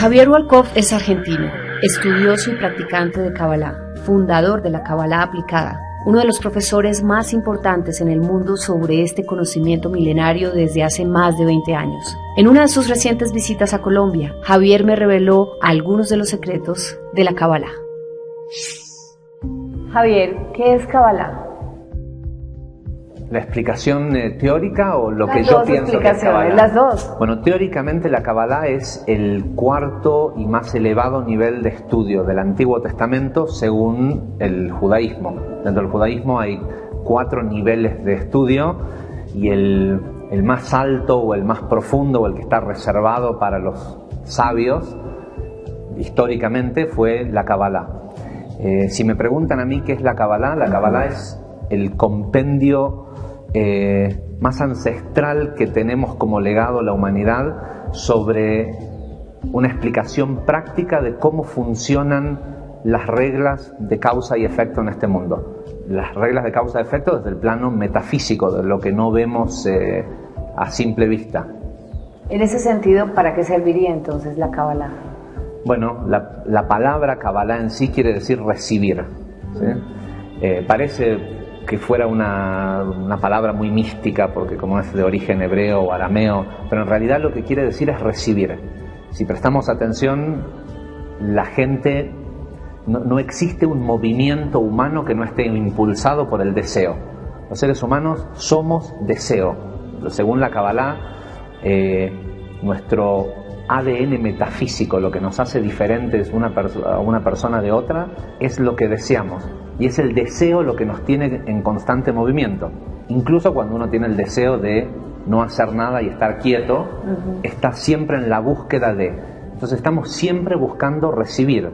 Javier Wolkoff es argentino, estudioso y practicante de Kabbalah, fundador de la Kabbalah aplicada, uno de los profesores más importantes en el mundo sobre este conocimiento milenario desde hace más de 20 años. En una de sus recientes visitas a Colombia, Javier me reveló algunos de los secretos de la Kabbalah. Javier, ¿qué es Kabbalah? ¿La explicación teórica o lo que yo pienso que es Kabbalah? Las dos. Bueno, teóricamente la Kabbalah es el cuarto y más elevado nivel de estudio del Antiguo Testamento según el judaísmo. Dentro del judaísmo hay 4 niveles de estudio y el más alto o el más profundo o el que está reservado para los sabios históricamente fue la Kabbalah. Si me preguntan a mí qué es la Kabbalah es el compendio más ancestral que tenemos como legado a la humanidad sobre una explicación práctica de cómo funcionan las reglas de causa y efecto en este mundo. Las reglas de causa y efecto desde el plano metafísico, de lo que no vemos a simple vista. En ese sentido, ¿para qué serviría entonces la Kabbalah? Bueno, la palabra Kabbalah en sí quiere decir recibir, ¿sí? Parece que fuera una palabra muy mística porque como es de origen hebreo o arameo, pero en realidad lo que quiere decir es recibir. Si prestamos atención, la gente, no existe un movimiento humano que no esté impulsado por el deseo. Los seres humanos somos deseo. Según la Kabbalah, nuestro ADN metafísico, lo que nos hace diferentes una persona de otra, es lo que deseamos. Y es el deseo lo que nos tiene en constante movimiento. Incluso cuando uno tiene el deseo de no hacer nada y estar quieto, está siempre en la búsqueda de. Entonces estamos siempre buscando recibir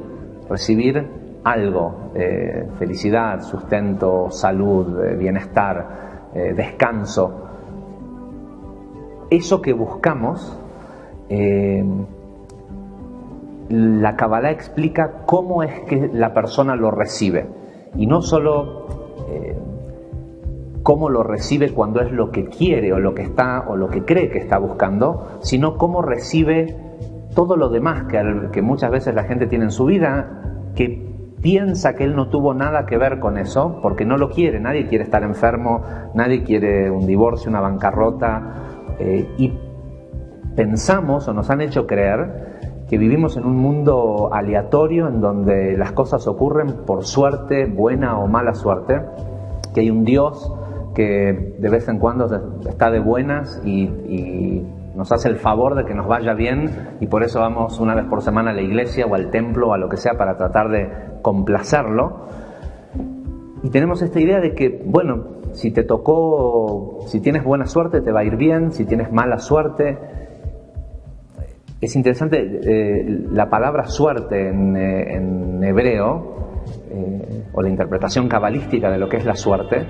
algo, felicidad, sustento, salud, bienestar, descanso. Eso que buscamos, la Kabbalah explica cómo es que la persona lo recibe. Y no solo cómo lo recibe cuando es lo que quiere o lo que está o lo que cree que está buscando, sino cómo recibe todo lo demás que muchas veces la gente tiene en su vida, que piensa que él no tuvo nada que ver con eso porque no lo quiere. Nadie quiere estar enfermo, nadie quiere un divorcio, una bancarrota, y pensamos o nos han hecho creer que vivimos en un mundo aleatorio en donde las cosas ocurren por suerte, buena o mala suerte, que hay un Dios que de vez en cuando está de buenas y nos hace el favor de que nos vaya bien, y por eso vamos una vez por semana a la iglesia o al templo o a lo que sea para tratar de complacerlo. Y tenemos esta idea de que, bueno, si tienes buena suerte te va a ir bien, si tienes mala suerte. Es interesante, la palabra suerte en hebreo, o la interpretación cabalística de lo que es la suerte.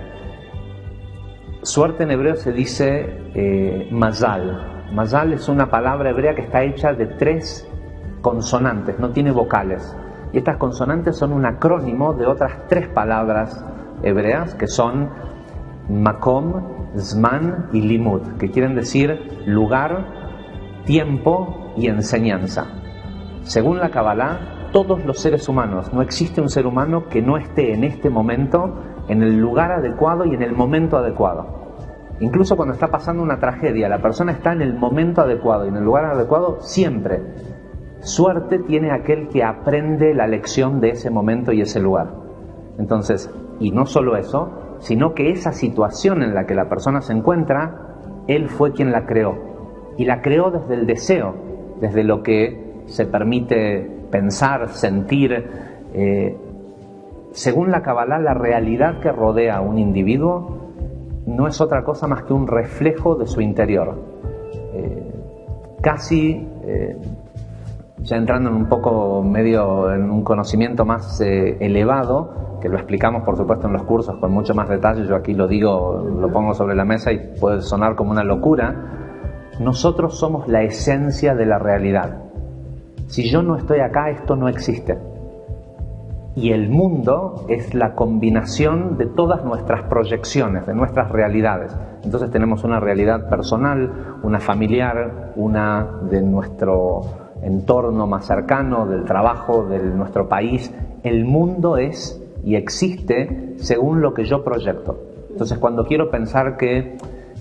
Suerte en hebreo se dice mazal. Mazal es una palabra hebrea que está hecha de 3 consonantes, no tiene vocales. Y estas consonantes son un acrónimo de otras 3 palabras hebreas que son makom, zman y limud, que quieren decir lugar, tiempo y enseñanza. Según la Kabbalah, todos los seres humanos, no existe un ser humano que no esté en este momento en el lugar adecuado y en el momento adecuado. Incluso cuando está pasando una tragedia, la persona está en el momento adecuado y en el lugar adecuado siempre. Suerte tiene aquel que aprende la lección de ese momento y ese lugar. Entonces, y no solo eso, sino que esa situación en la que la persona se encuentra, él fue quien la creó. Y la creó desde el deseo, desde lo que se permite pensar, sentir. Según la Kabbalah, la realidad que rodea a un individuo no es otra cosa más que un reflejo de su interior. Ya entrando en un poco medio en un conocimiento más elevado, que lo explicamos por supuesto en los cursos con mucho más detalle, yo aquí lo digo, lo pongo sobre la mesa y puede sonar como una locura. Nosotros somos la esencia de la realidad. Si yo no estoy acá, esto no existe. Y el mundo es la combinación de todas nuestras proyecciones, de nuestras realidades. Entonces tenemos una realidad personal, una familiar, una de nuestro entorno más cercano, del trabajo, de nuestro país. El mundo es y existe según lo que yo proyecto. Entonces, cuando quiero pensar que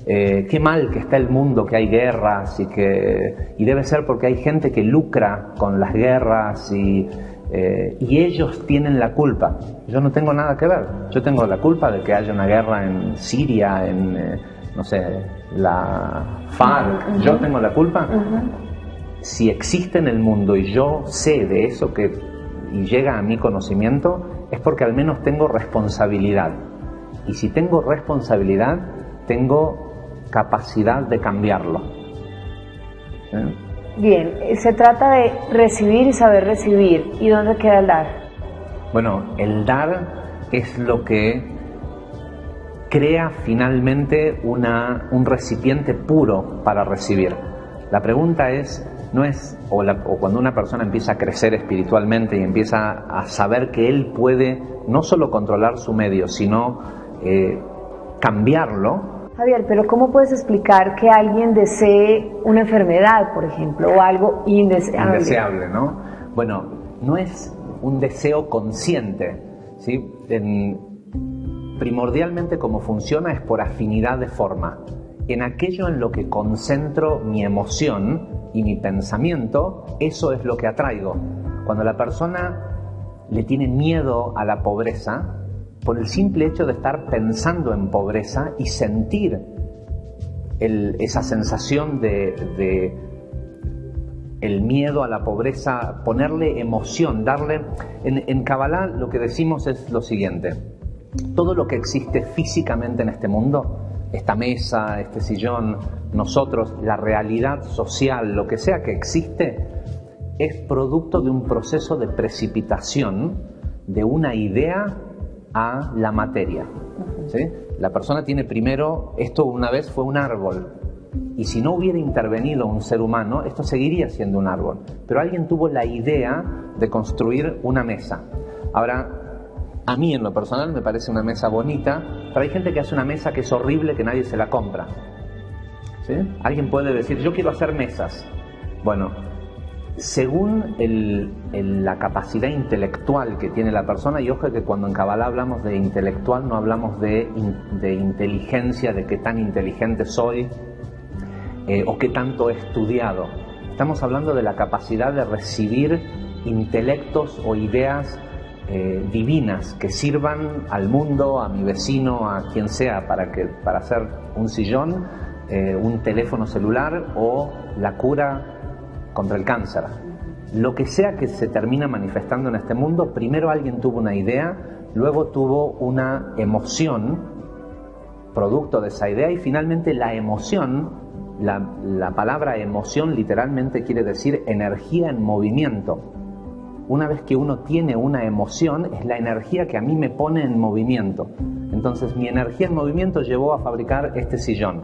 qué mal que está el mundo, que hay guerras y debe ser porque hay gente que lucra con las guerras y ellos tienen la culpa. Yo no tengo nada que ver. Yo tengo la culpa de que haya una guerra en Siria, no sé, la FARC. Yo tengo la culpa. Si existe en el mundo y yo sé de eso y llega a mi conocimiento, es porque al menos tengo responsabilidad. Y si tengo responsabilidad, tengo capacidad de cambiarlo. Bien, se trata de recibir y saber recibir. ¿Y dónde queda el dar? Bueno, el dar es lo que crea finalmente un recipiente puro para recibir. La pregunta no es cuando una persona empieza a crecer espiritualmente y empieza a saber que él puede no solo controlar su medio, sino cambiarlo. Javier, pero ¿cómo puedes explicar que alguien desee una enfermedad, por ejemplo, o algo indeseable? Indeseable, ¿no? Bueno, no es un deseo consciente, ¿sí? Primordialmente, como funciona es por afinidad de forma. En aquello en lo que concentro mi emoción y mi pensamiento, eso es lo que atraigo. Cuando la persona le tiene miedo a la pobreza, por el simple hecho de estar pensando en pobreza y sentir esa sensación de el miedo a la pobreza, ponerle emoción, darle... En Kabbalah lo que decimos es lo siguiente: todo lo que existe físicamente en este mundo, esta mesa, este sillón, nosotros, la realidad social, lo que sea que existe, es producto de un proceso de precipitación de una idea a la materia, ¿sí? La persona tiene primero, esto una vez fue un árbol, y si no hubiera intervenido un ser humano, esto seguiría siendo un árbol, pero alguien tuvo la idea de construir una mesa. Ahora, a mí en lo personal me parece una mesa bonita, pero hay gente que hace una mesa que es horrible, que nadie se la compra, ¿sí? Alguien puede decir, yo quiero hacer mesas. Bueno, según la capacidad intelectual que tiene la persona, y ojo que cuando en Kabbalah hablamos de intelectual no hablamos de inteligencia, de qué tan inteligente soy o qué tanto he estudiado. Estamos hablando de la capacidad de recibir intelectos o ideas divinas que sirvan al mundo, a mi vecino, a quien sea, para hacer un sillón, un teléfono celular o la cura contra el cáncer. Lo que sea que se termina manifestando en este mundo, primero alguien tuvo una idea, luego tuvo una emoción producto de esa idea, y finalmente la emoción, la palabra emoción literalmente quiere decir energía en movimiento. Una vez que uno tiene una emoción, es la energía que a mí me pone en movimiento. Entonces mi energía en movimiento llevó a fabricar este sillón.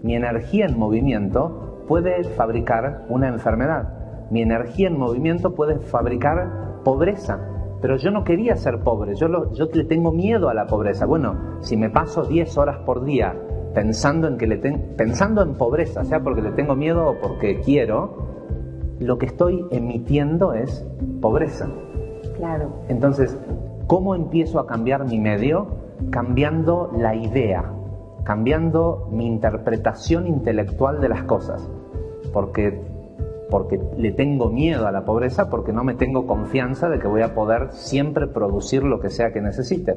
Mi energía en movimiento puede fabricar una enfermedad. Mi energía en movimiento puede fabricar pobreza. Pero yo no quería ser pobre, yo le tengo miedo a la pobreza. Bueno, si me paso 10 horas por día pensando en pobreza, sea porque le tengo miedo o porque quiero, lo que estoy emitiendo es pobreza. Claro. Entonces, ¿cómo empiezo a cambiar mi medio? Cambiando la idea, cambiando mi interpretación intelectual de las cosas. Porque le tengo miedo a la pobreza, porque no me tengo confianza de que voy a poder siempre producir lo que sea que necesite.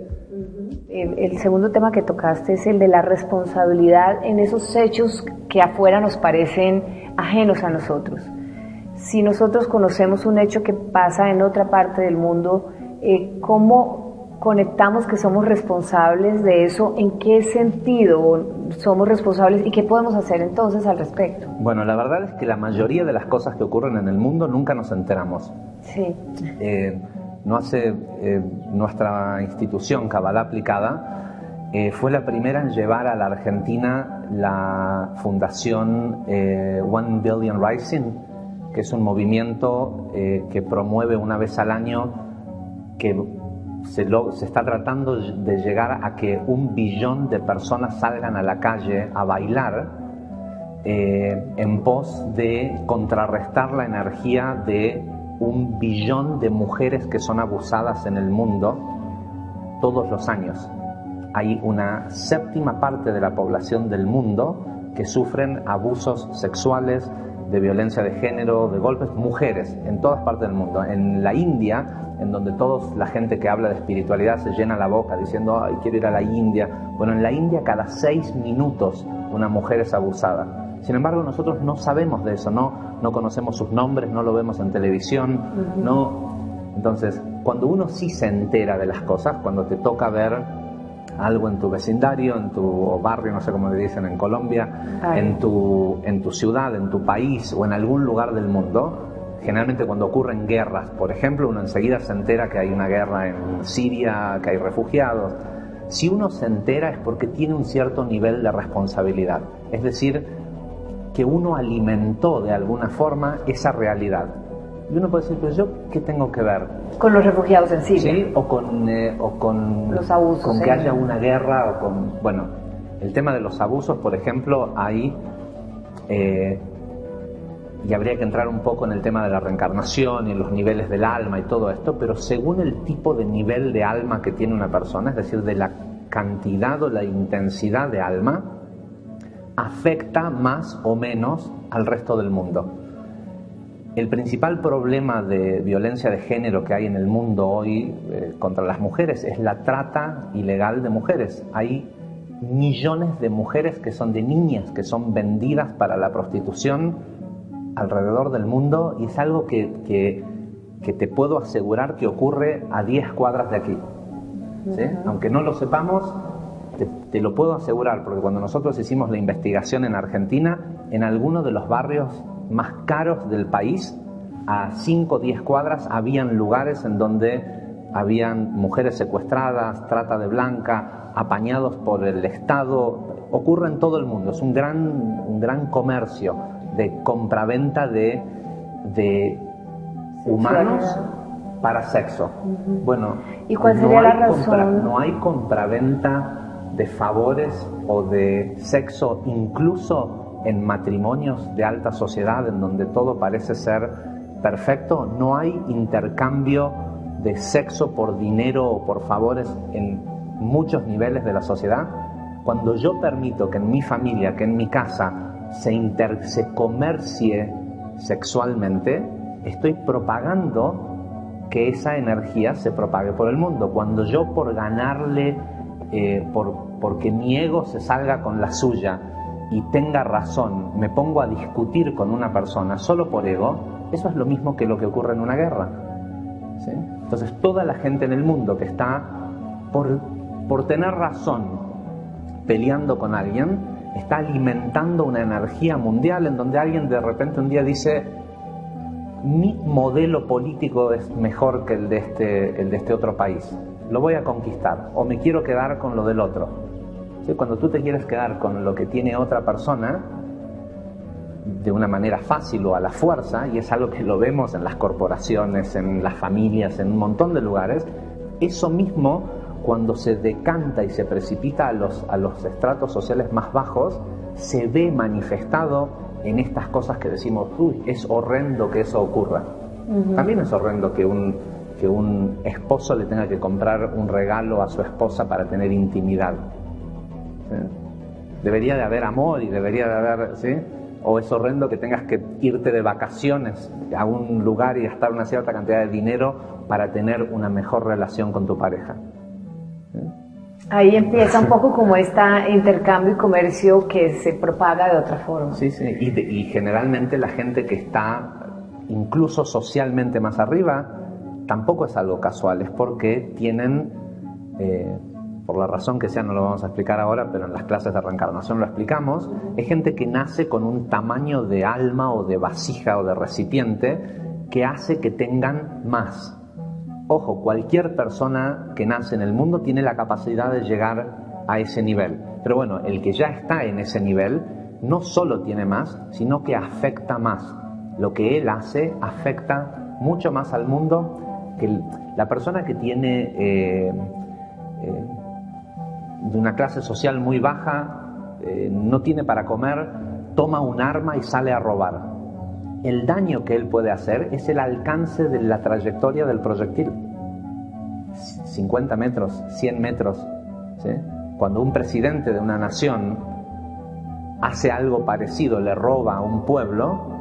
El segundo tema que tocaste es el de la responsabilidad en esos hechos que afuera nos parecen ajenos a nosotros. Si nosotros conocemos un hecho que pasa en otra parte del mundo, ¿cómo conectamos que somos responsables de eso? ¿En qué sentido somos responsables y qué podemos hacer entonces al respecto? Bueno, la verdad es que la mayoría de las cosas que ocurren en el mundo nunca nos enteramos. Sí. Nuestra institución Kabbalah Aplicada fue la primera en llevar a la Argentina la fundación One Billion Rising, que es un movimiento que promueve una vez al año, que se está tratando de llegar a que 1 billón de personas salgan a la calle a bailar en pos de contrarrestar la energía de 1 billón de mujeres que son abusadas en el mundo todos los años. Hay una 7ª parte de la población del mundo que sufren abusos sexuales, de violencia de género, de golpes, mujeres, en todas partes del mundo. En la India, en donde la gente que habla de espiritualidad se llena la boca diciendo, ay, quiero ir a la India. Bueno, en la India cada 6 minutos una mujer es abusada. Sin embargo, nosotros no sabemos de eso, no conocemos sus nombres, no lo vemos en televisión, no. Entonces, cuando uno sí se entera de las cosas, cuando te toca ver algo en tu vecindario, en tu barrio, no sé cómo le dicen en Colombia, en tu ciudad, en tu país o en algún lugar del mundo, generalmente cuando ocurren guerras, por ejemplo, uno enseguida se entera que hay una guerra en Siria, que hay refugiados. Si uno se entera es porque tiene un cierto nivel de responsabilidad, es decir, que uno alimentó de alguna forma esa realidad. Y uno puede decir, pues yo, ¿qué tengo que ver? Con los refugiados en Siria. Sí, o con los abusos. Con que haya una guerra, o con... Bueno, el tema de los abusos, por ejemplo, ahí... y habría que entrar un poco en el tema de la reencarnación y los niveles del alma y todo esto, pero según el tipo de nivel de alma que tiene una persona, es decir, de la cantidad o la intensidad de alma, afecta más o menos al resto del mundo. El principal problema de violencia de género que hay en el mundo hoy contra las mujeres es la trata ilegal de mujeres. Hay millones de mujeres que son de niñas, que son vendidas para la prostitución alrededor del mundo, y es algo que te puedo asegurar que ocurre a 10 cuadras de aquí. ¿Sí? Aunque no lo sepamos, te lo puedo asegurar, porque cuando nosotros hicimos la investigación en Argentina, en algunos de los barrios más caros del país, a 5 o 10 cuadras, habían lugares en donde habían mujeres secuestradas, trata de blanca, apañados por el Estado. Ocurre en todo el mundo, es un gran comercio de compraventa de humanos para sexo. Bueno, ¿y cuál sería la razón? No hay compraventa de favores o de sexo, incluso en matrimonios de alta sociedad en donde todo parece ser perfecto. No hay intercambio de sexo por dinero o por favores en muchos niveles de la sociedad. Cuando yo permito que en mi familia, que en mi casa se comercie sexualmente, estoy propagando que esa energía se propague por el mundo. Cuando yo, por ganarle, porque mi ego se salga con la suya y tenga razón, me pongo a discutir con una persona solo por ego, eso es lo mismo que lo que ocurre en una guerra. ¿Sí? Entonces, toda la gente en el mundo que está por tener razón peleando con alguien, está alimentando una energía mundial en donde alguien de repente un día dice, mi modelo político es mejor que el de este otro país, lo voy a conquistar, o me quiero quedar con lo del otro. ¿Sí? Cuando tú te quieres quedar con lo que tiene otra persona de una manera fácil o a la fuerza, y es algo que lo vemos en las corporaciones, en las familias, en un montón de lugares, eso mismo, cuando se decanta y se precipita a los estratos sociales más bajos, se ve manifestado en estas cosas que decimos, uy, es horrendo que eso ocurra. También es horrendo que un esposo le tenga que comprar un regalo a su esposa para tener intimidad. ¿Sí? Debería de haber amor y debería de haber, ¿sí? O es horrendo que tengas que irte de vacaciones a un lugar y gastar una cierta cantidad de dinero para tener una mejor relación con tu pareja. ¿Sí? Ahí empieza un poco como este intercambio y comercio que se propaga de otra forma. Sí, sí. Y generalmente la gente que está incluso socialmente más arriba tampoco es algo casual, es porque tienen, por la razón que sea, no lo vamos a explicar ahora, pero en las clases de reencarnación lo explicamos, es gente que nace con un tamaño de alma o de vasija o de recipiente que hace que tengan más. Ojo, cualquier persona que nace en el mundo tiene la capacidad de llegar a ese nivel. Pero bueno, el que ya está en ese nivel no solo tiene más, sino que afecta más. Lo que él hace afecta mucho más al mundo que la persona que tiene de una clase social muy baja, no tiene para comer, toma un arma y sale a robar. El daño que él puede hacer es el alcance de la trayectoria del proyectil. 50 metros, 100 metros. ¿Sí? Cuando un presidente de una nación hace algo parecido, le roba a un pueblo,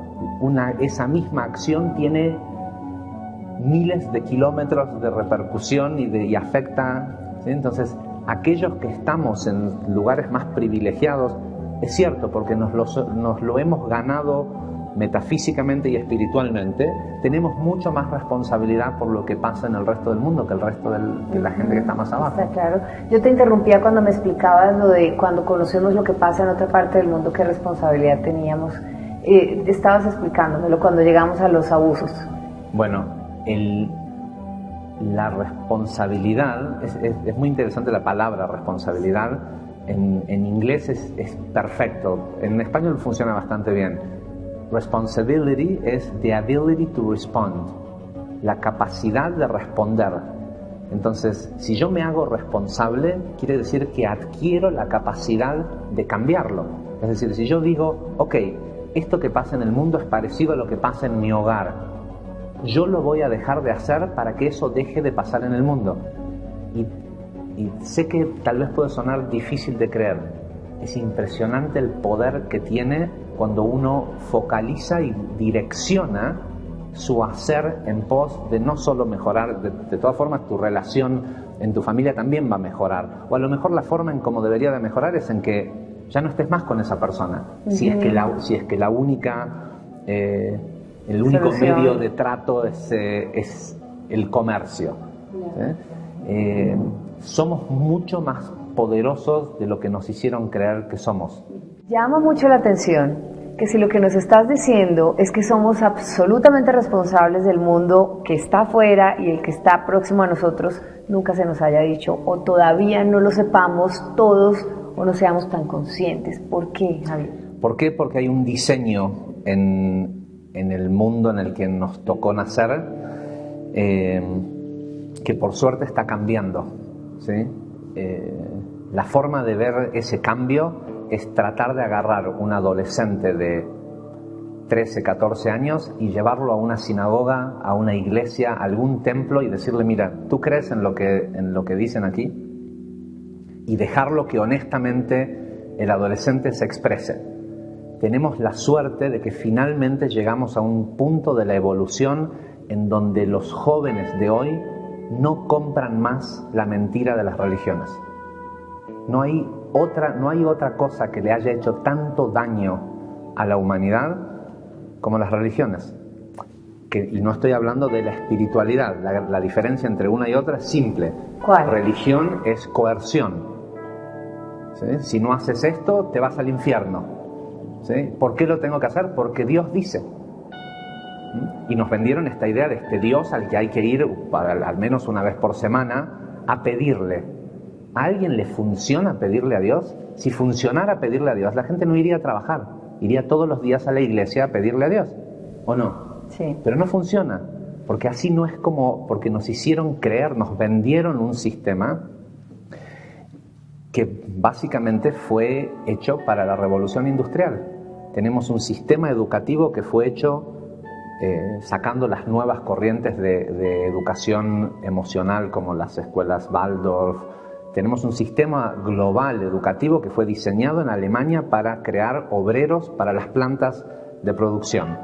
esa misma acción tiene miles de kilómetros de repercusión y afecta. ¿Sí? Entonces, aquellos que estamos en lugares más privilegiados, es cierto, porque nos lo hemos ganado metafísicamente y espiritualmente, tenemos mucho más responsabilidad por lo que pasa en el resto del mundo que el resto de la gente que está más abajo. Está claro. Yo te interrumpía cuando me explicabas lo de cuando conocemos lo que pasa en otra parte del mundo, qué responsabilidad teníamos. Estabas explicándomelo cuando llegamos a los abusos. Bueno, la responsabilidad, es muy interesante la palabra responsabilidad. En inglés es perfecto, en español funciona bastante bien. Responsibility es the ability to respond, la capacidad de responder. Entonces, si yo me hago responsable, quiere decir que adquiero la capacidad de cambiarlo. Es decir, si yo digo, ok, esto que pasa en el mundo es parecido a lo que pasa en mi hogar, yo lo voy a dejar de hacer para que eso deje de pasar en el mundo. Y sé que tal vez puede sonar difícil de creer. Es impresionante el poder que tiene cuando uno focaliza y direcciona su hacer en pos de no solo mejorar, de todas formas tu relación en tu familia también va a mejorar, o a lo mejor la forma en cómo debería de mejorar es en que ya no estés más con esa persona, si es que la única el único solución, medio de trato es el comercio. Somos mucho más poderosos de lo que nos hicieron creer que somos. Llama mucho la atención que si lo que nos estás diciendo es que somos absolutamente responsables del mundo que está afuera y el que está próximo a nosotros, nunca se nos haya dicho o todavía no lo sepamos todos o no seamos tan conscientes. ¿Por qué, Javier? ¿Por qué? Porque hay un diseño en el mundo en el que nos tocó nacer que por suerte está cambiando, ¿sí? La forma de ver ese cambio es tratar de agarrar un adolescente de 13, 14 años y llevarlo a una sinagoga, a una iglesia, a algún templo y decirle, mira, ¿tú crees en lo que dicen aquí? Y dejarlo que honestamente el adolescente se exprese. Tenemos la suerte de que finalmente llegamos a un punto de la evolución en donde los jóvenes de hoy no compran más la mentira de las religiones. No hay otra cosa que le haya hecho tanto daño a la humanidad como las religiones. Y no estoy hablando de la espiritualidad. La diferencia entre una y otra es simple. ¿Cuál? Religión es coerción. ¿Sí? Si no haces esto, te vas al infierno. ¿Sí? ¿Por qué lo tengo que hacer? Porque Dios dice. Y nos vendieron esta idea de este Dios al que hay que ir al menos una vez por semana a pedirle. ¿A alguien le funciona pedirle a Dios? Si funcionara pedirle a Dios, la gente no iría a trabajar, iría todos los días a la iglesia a pedirle a Dios, ¿o no? Sí. Pero no funciona, porque así no es porque nos hicieron creer, nos vendieron un sistema que básicamente fue hecho para la revolución industrial. Tenemos un sistema educativo que fue hecho sacando las nuevas corrientes de educación emocional como las escuelas Waldorf. Tenemos un sistema global educativo que fue diseñado en Alemania para crear obreros para las plantas de producción.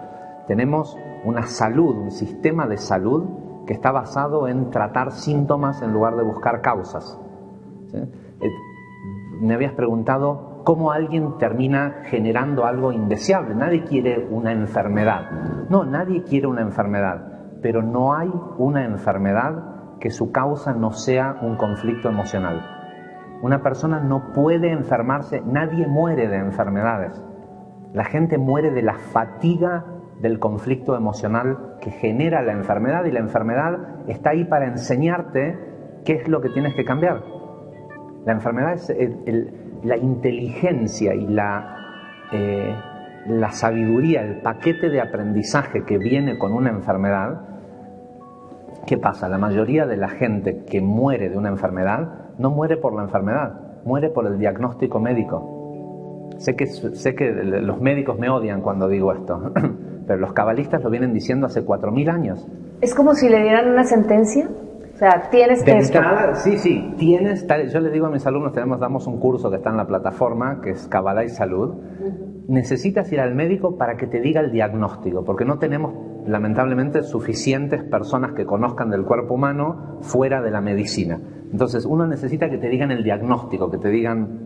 Tenemos una salud, un sistema de salud que está basado en tratar síntomas en lugar de buscar causas. ¿Sí? Me habías preguntado cómo alguien termina generando algo indeseable. Nadie quiere una enfermedad. No, nadie quiere una enfermedad, pero no hay una enfermedad que su causa no sea un conflicto emocional. Una persona no puede enfermarse, nadie muere de enfermedades. La gente muere de la fatiga del conflicto emocional que genera la enfermedad, y la enfermedad está ahí para enseñarte qué es lo que tienes que cambiar. La enfermedad es la inteligencia y la sabiduría, el paquete de aprendizaje que viene con una enfermedad. ¿Qué pasa? La mayoría de la gente que muere de una enfermedad no muere por la enfermedad, muere por el diagnóstico médico. Sé que los médicos me odian cuando digo esto, pero los cabalistas lo vienen diciendo hace 4000 años. ¿Es como si le dieran una sentencia? O sea, tienes De esto. entrada, sí, tienes tal. Yo les digo a mis alumnos, damos un curso que está en la plataforma, que es Kabbalah y Salud. Necesitas ir al médico para que te diga el diagnóstico, porque no tenemos, lamentablemente, suficientes personas que conozcan del cuerpo humano fuera de la medicina. Entonces, uno necesita que te digan el diagnóstico, que te digan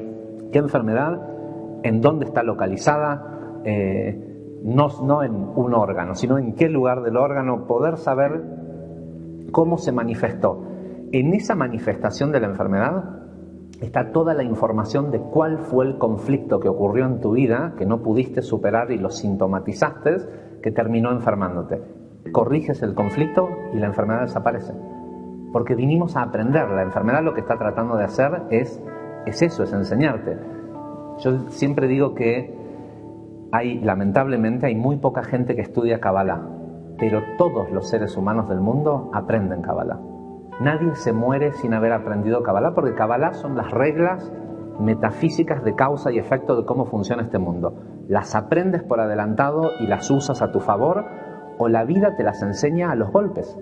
qué enfermedad, en dónde está localizada, no en un órgano, sino en qué lugar del órgano, poder saber cómo se manifestó. En esa manifestación de la enfermedad está toda la información de cuál fue el conflicto que ocurrió en tu vida, que no pudiste superar y lo sintomatizaste, que terminó enfermándote. Corriges el conflicto y la enfermedad desaparece. Porque vinimos a aprender. La enfermedad lo que está tratando de hacer es eso, es enseñarte. Yo siempre digo que lamentablemente hay muy poca gente que estudia Kabbalah, pero todos los seres humanos del mundo aprenden Kabbalah. Nadie se muere sin haber aprendido Kabbalah, porque Kabbalah son las reglas metafísicas de causa y efecto de cómo funciona este mundo. Las aprendes por adelantado y las usas a tu favor, o la vida te las enseña a los golpes.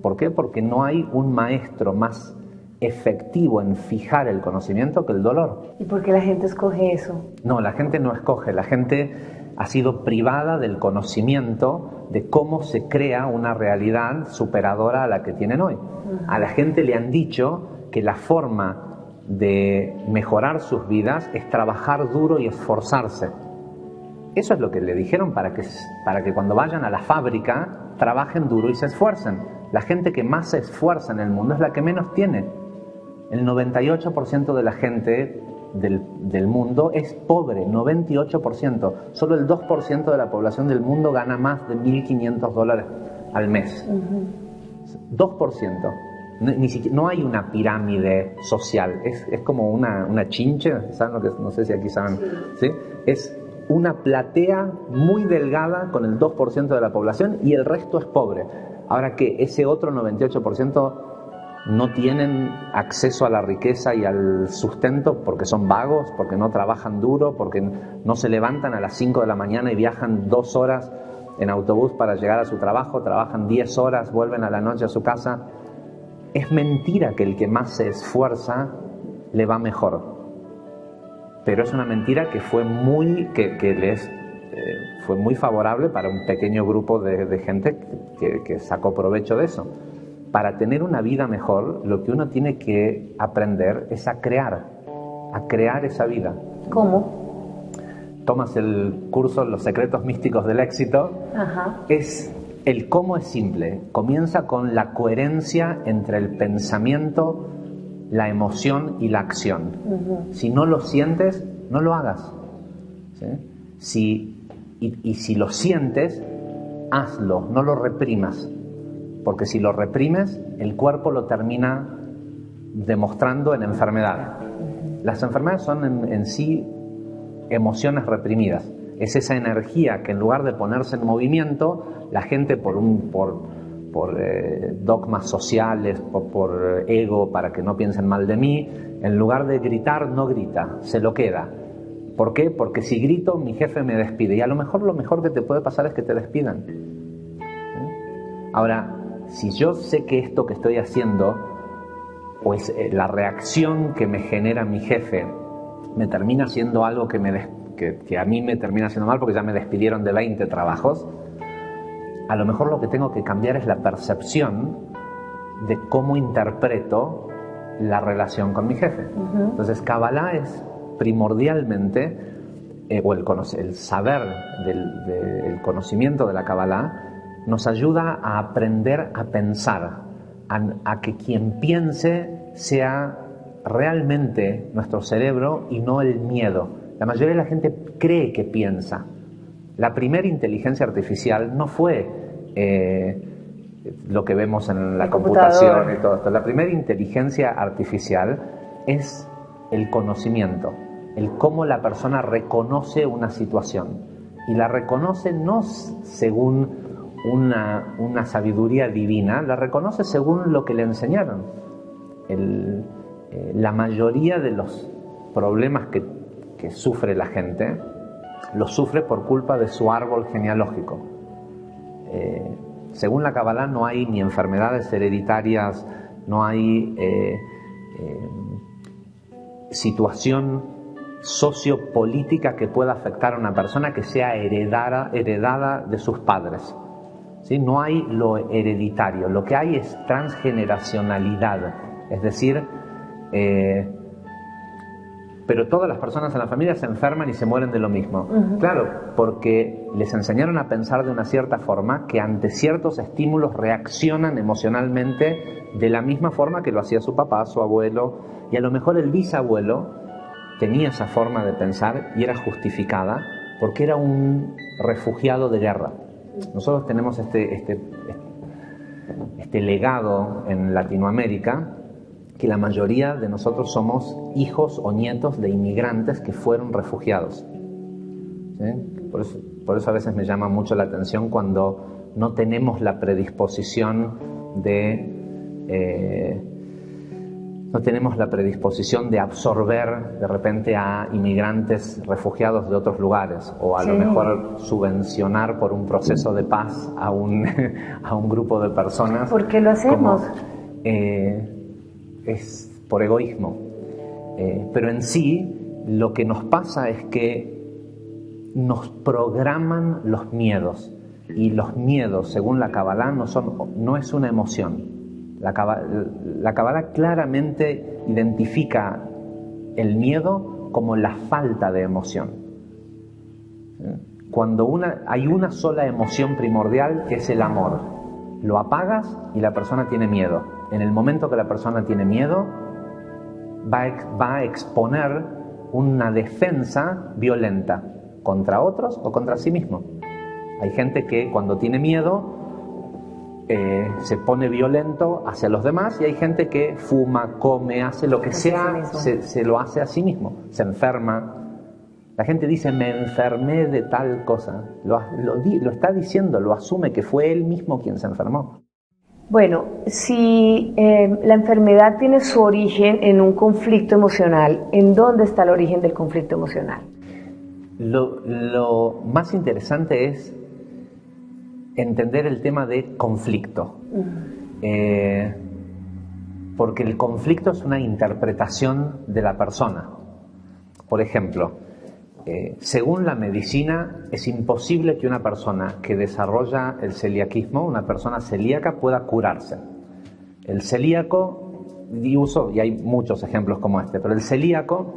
¿Por qué? Porque no hay un maestro más efectivo en fijar el conocimiento que el dolor. ¿Y por qué la gente escoge eso? No, la gente no escoge, la gente ha sido privada del conocimiento de cómo se crea una realidad superadora a la que tienen hoy. A la gente le han dicho que la forma de mejorar sus vidas es trabajar duro y esforzarse. Eso es lo que le dijeron para que cuando vayan a la fábrica trabajen duro y se esfuercen. La gente que más se esfuerza en el mundo es la que menos tiene. El 98% de la gente del mundo es pobre, 98%. Solo el 2% de la población del mundo gana más de $1.500 al mes. 2%. No hay una pirámide social, es como una chinche, ¿saben lo que es? No sé si aquí saben. ¿Sí? Es una platea muy delgada con el 2% de la población y el resto es pobre. Ahora que ese otro 98% no tienen acceso a la riqueza y al sustento porque son vagos, porque no trabajan duro, porque no se levantan a las 5 de la mañana y viajan 2 horas en autobús para llegar a su trabajo, trabajan 10 horas, vuelven a la noche a su casa. Es mentira que el que más se esfuerza le va mejor. Pero es una mentira que fue muy favorable para un pequeño grupo de gente que sacó provecho de eso. Para tener una vida mejor, lo que uno tiene que aprender es a crear esa vida. ¿Cómo? Tomas el curso Los secretos místicos del éxito. Ajá. El cómo es simple. Comienza con la coherencia entre el pensamiento, la emoción y la acción. Si no lo sientes, no lo hagas. ¿Sí? Si lo sientes, hazlo, no lo reprimas. Porque si lo reprimes, el cuerpo lo termina demostrando en enfermedad. Las enfermedades son en sí emociones reprimidas. Es esa energía que en lugar de ponerse en movimiento, la gente por dogmas sociales, por ego, para que no piensen mal de mí, en lugar de gritar, no grita, se lo queda. ¿Por qué? Porque si grito, mi jefe me despide. Y a lo mejor que te puede pasar es que te despidan. Ahora, si yo sé que esto que estoy haciendo, pues la reacción que me genera mi jefe me termina siendo algo que a mí me termina haciendo mal porque ya me despidieron de 20 trabajos, a lo mejor lo que tengo que cambiar es la percepción de cómo interpreto la relación con mi jefe. Entonces, Kabbalah es primordialmente, el saber el conocimiento de la Kabbalah nos ayuda a aprender a pensar, a que quien piense sea realmente nuestro cerebro y no el miedo. La mayoría de la gente cree que piensa. La primera inteligencia artificial no fue lo que vemos en la computación y todo esto. La primera inteligencia artificial es el conocimiento, el cómo la persona reconoce una situación. Y la reconoce no según una sabiduría divina, la reconoce según lo que le enseñaron. La mayoría de los problemas que que sufre la gente, lo sufre por culpa de su árbol genealógico. Según la Kabbalah no hay ni enfermedades hereditarias, no hay situación sociopolítica que pueda afectar a una persona que sea heredada de sus padres. ¿Sí? No hay lo hereditario, lo que hay es transgeneracionalidad, es decir, pero todas las personas en la familia se enferman y se mueren de lo mismo. Claro, porque les enseñaron a pensar de una cierta forma que ante ciertos estímulos reaccionan emocionalmente de la misma forma que lo hacía su papá, su abuelo, y a lo mejor el bisabuelo tenía esa forma de pensar y era justificada porque era un refugiado de guerra. Nosotros tenemos este legado en Latinoamérica, que la mayoría de nosotros somos hijos o nietos de inmigrantes que fueron refugiados. ¿Sí? Por eso a veces me llama mucho la atención cuando no tenemos la predisposición de absorber de repente a inmigrantes refugiados de otros lugares, o a lo mejor subvencionar por un proceso de paz a un grupo de personas. ¿Por qué lo hacemos? Es por egoísmo. Pero en sí lo que nos pasa es que nos programan los miedos, y los miedos, según la Kabbalah, no es una emoción. La Kabbalah claramente identifica el miedo como la falta de emoción. Cuando hay una sola emoción primordial, que es el amor, lo apagas y la persona tiene miedo. En el momento que la persona tiene miedo, va a exponer una defensa violenta contra otros o contra sí mismo. Hay gente que cuando tiene miedo se pone violento hacia los demás, y hay gente que fuma, come, hace lo que sea, se lo hace a sí mismo, se enferma. La gente dice, me enfermé de tal cosa. Lo está diciendo, lo asume que fue él mismo quien se enfermó. Bueno, si la enfermedad tiene su origen en un conflicto emocional, ¿en dónde está el origen del conflicto emocional? Lo más interesante es entender el tema de conflicto. Porque el conflicto es una interpretación de la persona. Por ejemplo, según la medicina, es imposible que una persona que desarrolla el celiaquismo, una persona celíaca, pueda curarse. El celíaco, y hay muchos ejemplos como este, pero el celíaco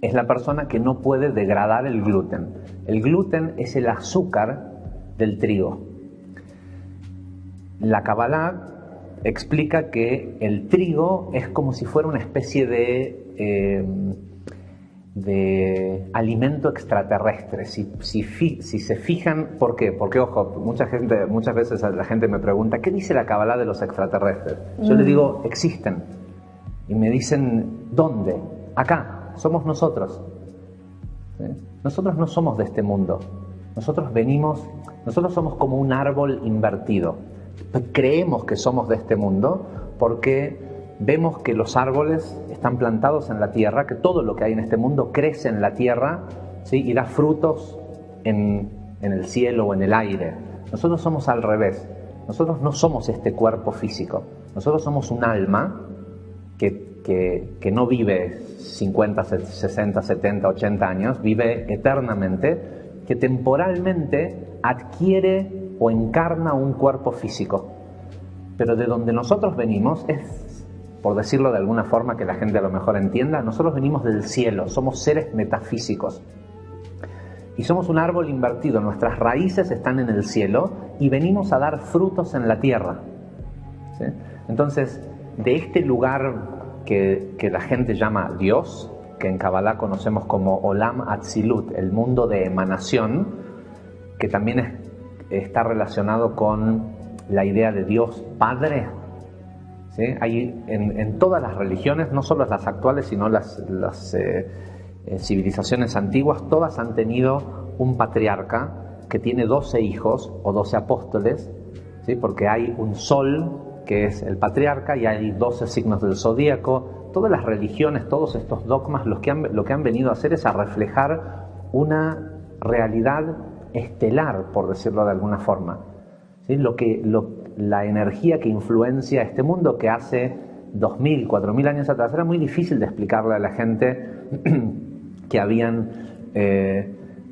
es la persona que no puede degradar el gluten. El gluten es el azúcar del trigo. La Kabbalah explica que el trigo es como si fuera una especie de alimento extraterrestre. Si se fijan, ¿por qué? Porque, ojo, muchas veces la gente me pregunta, ¿qué dice la Kabbalah de los extraterrestres? Yo le digo, existen. Y me dicen, ¿dónde? Acá, somos nosotros. ¿Sí? Nosotros no somos de este mundo. Nosotros somos como un árbol invertido. Creemos que somos de este mundo porque vemos que los árboles están plantados en la tierra, que todo lo que hay en este mundo crece en la tierra, ¿sí? Y da frutos en el cielo o en el aire. Nosotros somos al revés. Nosotros no somos este cuerpo físico. Nosotros somos un alma que no vive 50, 60, 70, 80 años, vive eternamente, que temporalmente adquiere o encarna un cuerpo físico. Pero de donde nosotros venimos es, por decirlo de alguna forma que la gente a lo mejor entienda, nosotros venimos del cielo, somos seres metafísicos. Y somos un árbol invertido, nuestras raíces están en el cielo y venimos a dar frutos en la tierra. ¿Sí? Entonces, de este lugar que la gente llama Dios, que en Kabbalah conocemos como Olam Atzilut, el mundo de emanación, que también está relacionado con la idea de Dios Padre. ¿Sí? Hay en todas las religiones, no solo las actuales, sino las civilizaciones antiguas, todas han tenido un patriarca que tiene 12 hijos o 12 apóstoles, ¿sí? Porque hay un sol que es el patriarca y hay 12 signos del zodíaco, todas las religiones, todos estos dogmas, lo que han venido a hacer es a reflejar una realidad estelar, por decirlo de alguna forma. ¿Sí? La energía que influencia este mundo, que hace 2000, 4000 años atrás era muy difícil de explicarle a la gente que habían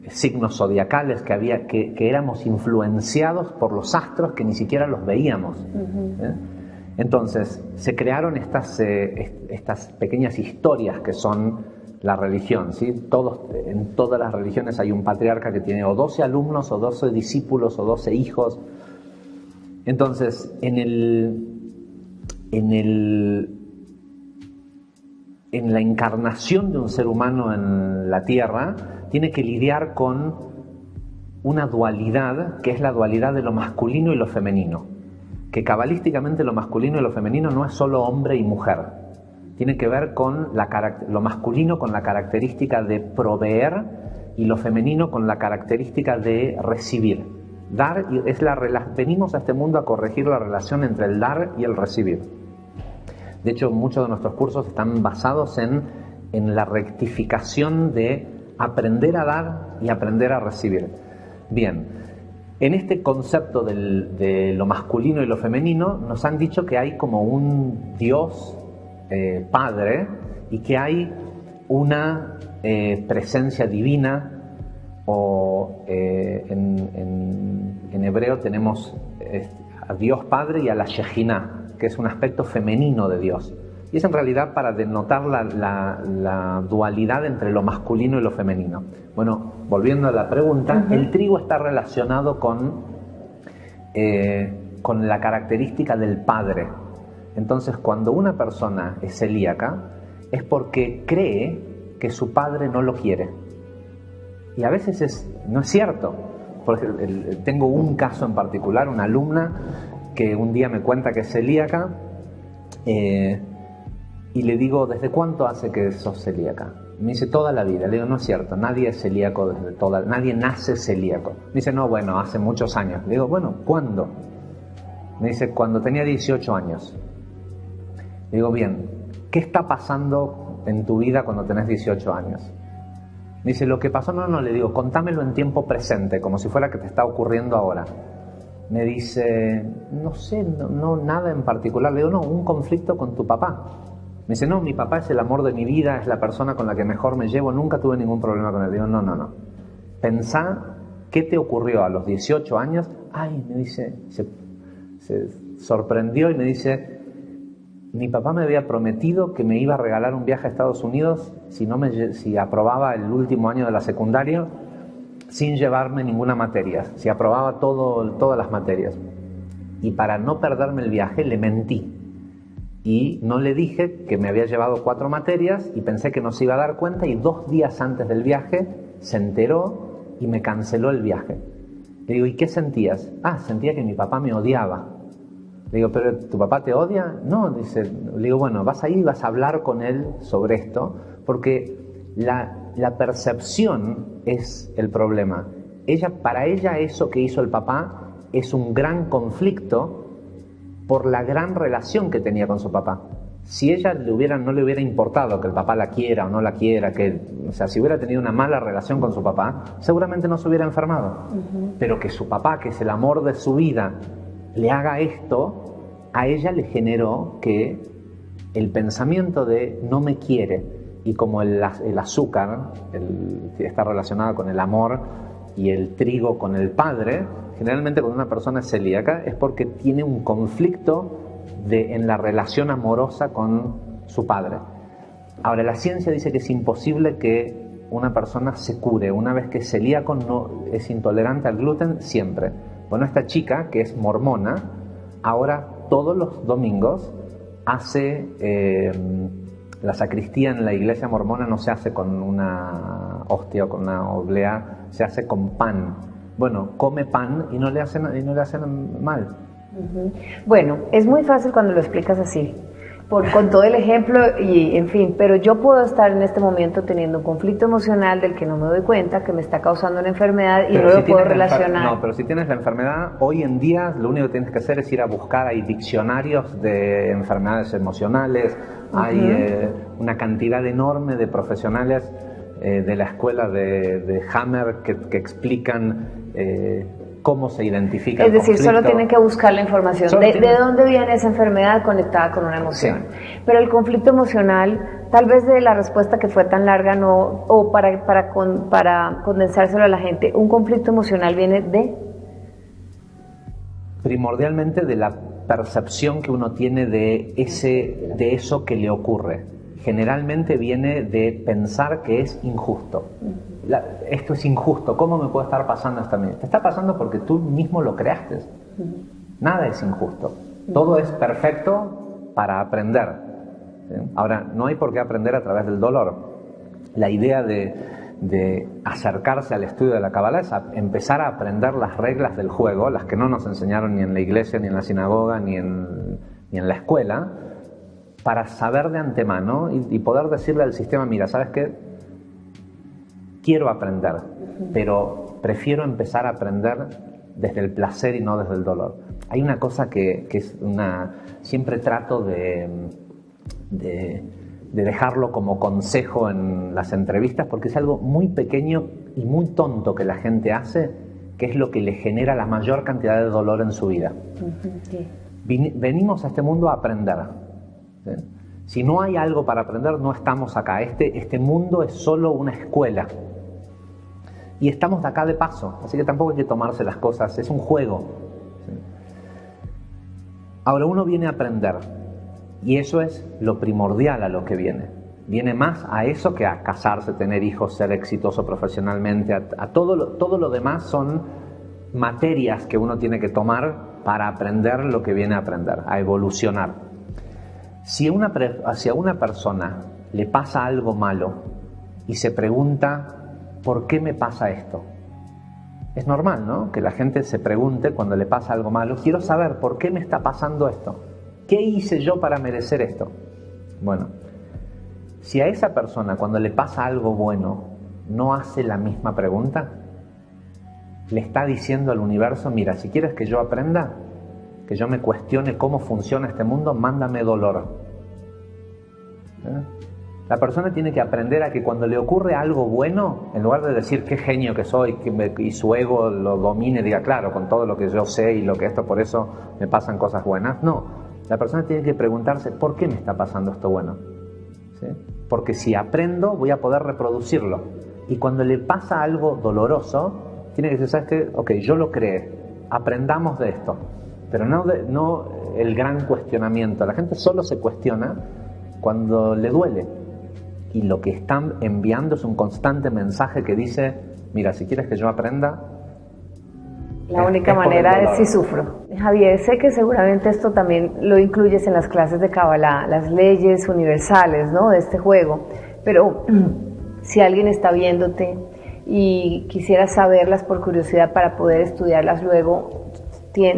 signos zodiacales, que éramos influenciados por los astros que ni siquiera los veíamos. Entonces se crearon estas pequeñas historias que son la religión, ¿sí? En todas las religiones hay un patriarca que tiene o 12 alumnos, o 12 discípulos, o 12 hijos. Entonces, en la encarnación de un ser humano en la Tierra, tiene que lidiar con una dualidad, que es la dualidad de lo masculino y lo femenino. Que cabalísticamente lo masculino y lo femenino no es solo hombre y mujer. Tiene que ver con lo masculino con la característica de proveer y lo femenino con la característica de recibir. Dar venimos a este mundo a corregir la relación entre el dar y el recibir. De hecho, muchos de nuestros cursos están basados en la rectificación de aprender a dar y aprender a recibir. Bien, en este concepto de lo masculino y lo femenino nos han dicho que hay como un Dios Padre, y que hay una presencia divina, o en hebreo tenemos a Dios Padre y a la Shejina, que es un aspecto femenino de Dios, y es en realidad para denotar la dualidad entre lo masculino y lo femenino. Bueno, volviendo a la pregunta, el trigo está relacionado con la característica del Padre. Entonces, cuando una persona es celíaca, es porque cree que su padre no lo quiere. Y a veces no es cierto. Tengo un caso en particular, una alumna que un día me cuenta que es celíaca, y le digo, ¿desde cuánto hace que sos celíaca? Me dice, toda la vida. Le digo, no es cierto, nadie es celíaco nadie nace celíaco. Me dice, no, bueno, hace muchos años. Le digo, bueno, ¿cuándo? Me dice, cuando tenía 18 años. Le digo, bien, ¿qué está pasando en tu vida cuando tenés 18 años? Me dice, lo que pasó, no, le digo, contámelo en tiempo presente, como si fuera que te está ocurriendo ahora. Me dice, no sé, no, nada en particular. Le digo, no, un conflicto con tu papá. Me dice, no, mi papá es el amor de mi vida, es la persona con la que mejor me llevo, nunca tuve ningún problema con él. Le digo, no. Pensá, ¿qué te ocurrió a los 18 años? Ay, me dice, se sorprendió y me dice, mi papá me había prometido que me iba a regalar un viaje a Estados Unidos si aprobaba el último año de la secundaria sin llevarme ninguna materia, si aprobaba todas las materias. Y para no perderme el viaje le mentí y no le dije que me había llevado 4 materias y pensé que no se iba a dar cuenta, y 2 días antes del viaje se enteró y me canceló el viaje. Le digo, ¿y qué sentías? Sentía que mi papá me odiaba. Le digo, ¿pero tu papá te odia? No, dice. Le digo, bueno, vas a ir y vas a hablar con él sobre esto, porque la percepción es el problema. Para ella eso que hizo el papá es un gran conflicto por la gran relación que tenía con su papá. Si ella no le hubiera importado que el papá la quiera o no la quiera, si hubiera tenido una mala relación con su papá, seguramente no se hubiera enfermado. Pero que su papá, que es el amor de su vida, le haga esto, a ella le generó que el pensamiento de no me quiere, y como el azúcar está relacionado con el amor y el trigo con el padre, generalmente cuando una persona es celíaca es porque tiene un conflicto en la relación amorosa con su padre. Ahora, la ciencia dice que es imposible que una persona se cure. Una vez que es celíaco, no es intolerante al gluten siempre. Bueno, esta chica, que es mormona, ahora todos los domingos hace la sacristía en la iglesia mormona, no se hace con una hostia o con una oblea, se hace con pan. Bueno, come pan y no le hacen mal. Bueno, es muy fácil cuando lo explicas así. con todo el ejemplo y en fin, pero yo puedo estar en este momento teniendo un conflicto emocional del que no me doy cuenta, que me está causando una enfermedad y no lo puedo relacionar. No, pero si tienes la enfermedad, hoy en día lo único que tienes que hacer es ir a buscar, hay diccionarios de enfermedades emocionales, hay una cantidad enorme de profesionales de la escuela de Hammer que explican cómo se identifica el conflicto. Es decir, solo tienen que buscar la información de dónde viene esa enfermedad conectada con una emoción. Sí. Pero el conflicto emocional, tal vez de la respuesta que fue tan larga, no, o para condensárselo a la gente, un conflicto emocional viene de... Primordialmente de la percepción que uno tiene de eso que le ocurre. Generalmente viene de pensar que es injusto. Esto es injusto, ¿cómo me puede estar pasando esto a mí? Te está pasando porque tú mismo lo creaste. Nada es injusto. Todo es perfecto para aprender. ¿Sí? Ahora, no hay por qué aprender a través del dolor. La idea de acercarse al estudio de la Kabbalah es empezar a aprender las reglas del juego, las que no nos enseñaron ni en la iglesia, ni en la sinagoga, ni en la escuela, para saber de antemano y poder decirle al sistema, mira, ¿sabes qué? Quiero aprender, pero prefiero empezar a aprender desde el placer y no desde el dolor. Hay una cosa que es siempre trato de dejarlo como consejo en las entrevistas, porque es algo muy pequeño y muy tonto que la gente hace, que es lo que le genera la mayor cantidad de dolor en su vida. Venimos a este mundo a aprender. ¿Sí? Si no hay algo para aprender, no estamos acá. Este mundo es solo una escuela. Y estamos de acá de paso, así que tampoco hay que tomarse las cosas, es un juego. ¿Sí? Ahora uno viene a aprender, y eso es lo primordial a lo que viene. Viene más a eso que a casarse, tener hijos, ser exitoso profesionalmente, a todo lo demás son materias que uno tiene que tomar para aprender lo que viene a aprender, a evolucionar. Si a una persona le pasa algo malo y se pregunta, ¿por qué me pasa esto? Es normal, ¿no? Que la gente se pregunte cuando le pasa algo malo, quiero saber por qué me está pasando esto. ¿Qué hice yo para merecer esto? Bueno, si a esa persona cuando le pasa algo bueno no hace la misma pregunta, le está diciendo al universo, mira, si quieres que yo aprenda, que yo me cuestione cómo funciona este mundo, mándame dolor. ¿Eh? La persona tiene que aprender a que cuando le ocurre algo bueno, en lugar de decir qué genio que soy y su ego lo domine y diga, claro, con todo lo que yo sé y lo que esto, por eso me pasan cosas buenas. No, la persona tiene que preguntarse, ¿por qué me está pasando esto bueno? ¿Sí? Porque si aprendo, voy a poder reproducirlo. Y cuando le pasa algo doloroso, tiene que decir, ¿sabes qué? Ok, yo lo creé, aprendamos de esto. Pero no el gran cuestionamiento. La gente solo se cuestiona cuando le duele. Y lo que están enviando es un constante mensaje que dice, mira, si quieres que yo aprenda, la única manera es si sufro. Javier, sé que seguramente esto también lo incluyes en las clases de Kabbalah, las leyes universales, ¿no?, de este juego, pero si alguien está viéndote y quisiera saberlas por curiosidad para poder estudiarlas luego,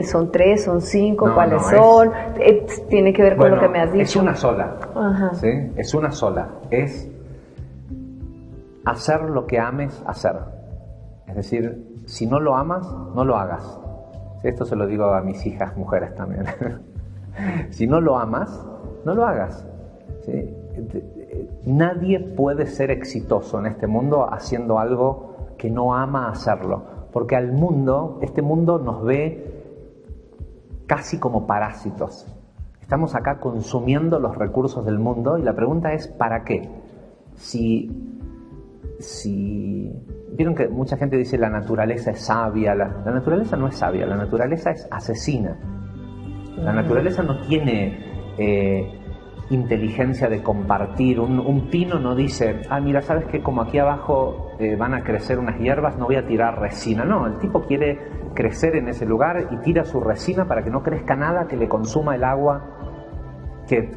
¿son 3, son 5, cuáles son? Tiene que ver con lo que me has dicho. Es una sola. Ajá. ¿Sí? Es una sola. Es hacer lo que ames hacer. Es decir, si no lo amas, no lo hagas. Esto se lo digo a mis hijas mujeres también. Si no lo amas, no lo hagas. ¿Sí? Nadie puede ser exitoso en este mundo haciendo algo que no ama hacerlo. Porque este mundo nos ve casi como parásitos. Estamos acá consumiendo los recursos del mundo y la pregunta es ¿para qué? Si vieron que mucha gente dice la naturaleza es sabia, la naturaleza no es sabia, la naturaleza es asesina. La naturaleza no tiene inteligencia de compartir. Un pino no dice, mira, ¿sabes qué? Como aquí abajo van a crecer unas hierbas, no voy a tirar resina. No, el tipo quiere crecer en ese lugar y tira su resina para que no crezca nada que le consuma el agua que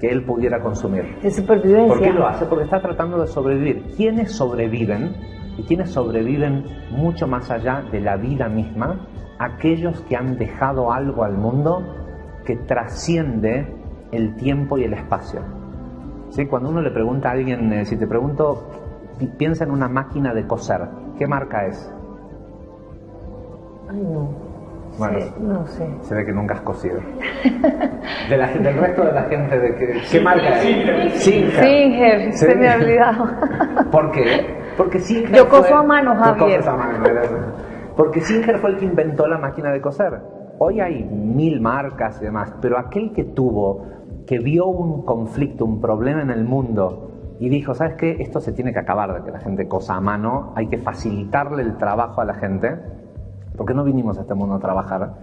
él pudiera consumir. De supervivencia. ¿Por qué lo hace? Porque está tratando de sobrevivir. ¿Quiénes sobreviven? Y quienes sobreviven mucho más allá de la vida misma, aquellos que han dejado algo al mundo que trasciende el tiempo y el espacio. ¿Sí? Cuando uno le pregunta a alguien, si te pregunto, piensa en una máquina de coser, ¿qué marca es? Ay, no. Bueno, sí, no sé. Se ve que nunca has cosido. Del resto de la gente, ¿qué marca es? Singer, se me ha olvidado. ¿Por qué? Porque Singer Yo coso a mano, Javier. Porque Singer fue el que inventó la máquina de coser. Hoy hay 1000 marcas y demás, pero aquel que vio un conflicto, un problema en el mundo y dijo, ¿sabes qué? Esto se tiene que acabar de que la gente cosa a mano, hay que facilitarle el trabajo a la gente, porque no vinimos a este mundo a trabajar.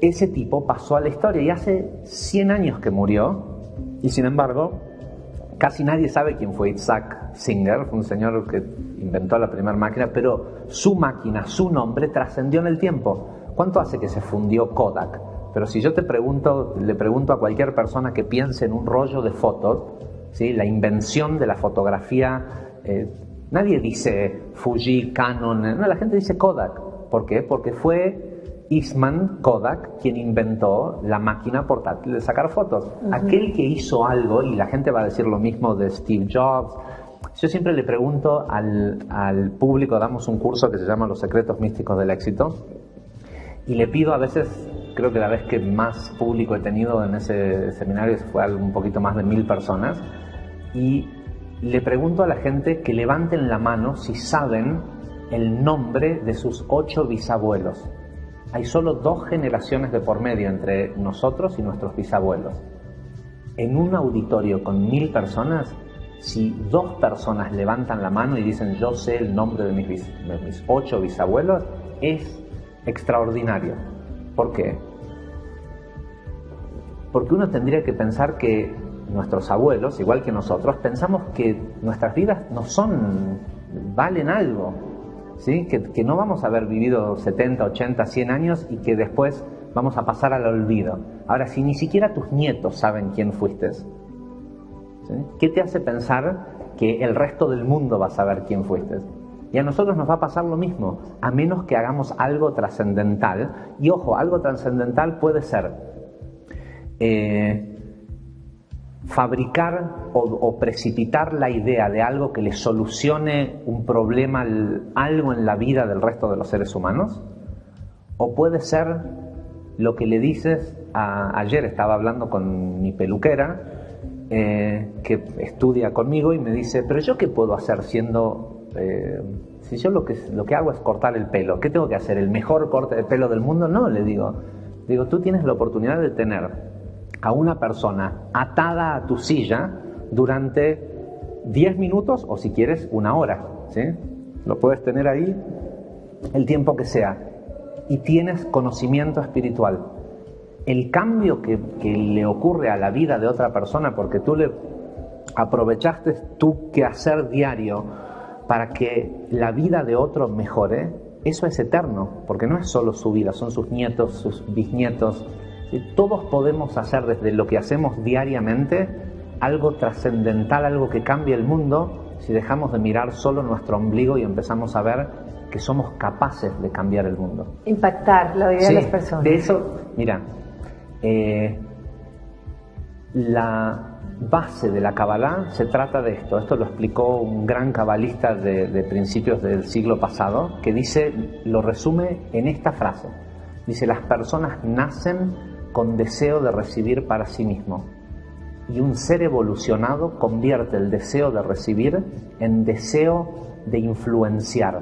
Ese tipo pasó a la historia y hace 100 años que murió, y sin embargo casi nadie sabe quién fue Isaac Singer. Fue un señor que inventó la primera máquina, pero su máquina, su nombre trascendió en el tiempo. ¿Cuánto hace que se fundió Kodak? Pero si yo le pregunto a cualquier persona que piense en un rollo de fotos, ¿sí? La invención de la fotografía, nadie dice Fuji, Canon, no, la gente dice Kodak. ¿Por qué? Porque fue Eastman Kodak quien inventó la máquina portátil de sacar fotos. Aquel que hizo algo, y la gente va a decir lo mismo de Steve Jobs. Yo siempre le pregunto al público, damos un curso que se llama Los secretos místicos del éxito, y le pido a veces, creo que la vez que más público he tenido en ese seminario fue algo un poquito más de 1000 personas, y le pregunto a la gente que levanten la mano si saben el nombre de sus 8 bisabuelos. Hay solo 2 generaciones de por medio entre nosotros y nuestros bisabuelos. En un auditorio con 1000 personas, si 2 personas levantan la mano y dicen yo sé el nombre de mis 8 bisabuelos, es extraordinario. ¿Por qué? Porque uno tendría que pensar que nuestros abuelos, igual que nosotros, pensamos que nuestras vidas no valen algo, ¿sí? Que no vamos a haber vivido 70, 80, 100 años y que después vamos a pasar al olvido. Ahora, si ni siquiera tus nietos saben quién fuiste, ¿sí? ¿Qué te hace pensar que el resto del mundo va a saber quién fuiste? Y a nosotros nos va a pasar lo mismo, a menos que hagamos algo trascendental. Y ojo, algo trascendental puede ser fabricar o precipitar la idea de algo que le solucione un problema, algo en la vida del resto de los seres humanos. O puede ser lo que le dices ayer estaba hablando con mi peluquera, que estudia conmigo, y me dice, pero ¿yo qué puedo hacer siendo... si yo lo que hago es cortar el pelo, ¿qué tengo que hacer? ¿El mejor corte de pelo del mundo? No, le digo, tú tienes la oportunidad de tener a una persona atada a tu silla durante 10 minutos o si quieres 1 hora, ¿sí? Lo puedes tener ahí el tiempo que sea y tienes conocimiento espiritual. El cambio que le ocurre a la vida de otra persona porque tú le aprovechaste tu quehacer diario para que la vida de otro mejore, eso es eterno, porque no es solo su vida, son sus nietos, sus bisnietos. Todos podemos hacer desde lo que hacemos diariamente algo trascendental, algo que cambie el mundo, si dejamos de mirar solo nuestro ombligo y empezamos a ver que somos capaces de cambiar el mundo. Impactar la vida de las personas. De eso, mira, la base de la Kabbalah se trata de esto. Esto lo explicó un gran cabalista de principios del siglo pasado, que lo resume en esta frase. Dice, las personas nacen con deseo de recibir para sí mismo, y un ser evolucionado convierte el deseo de recibir en deseo de influenciar.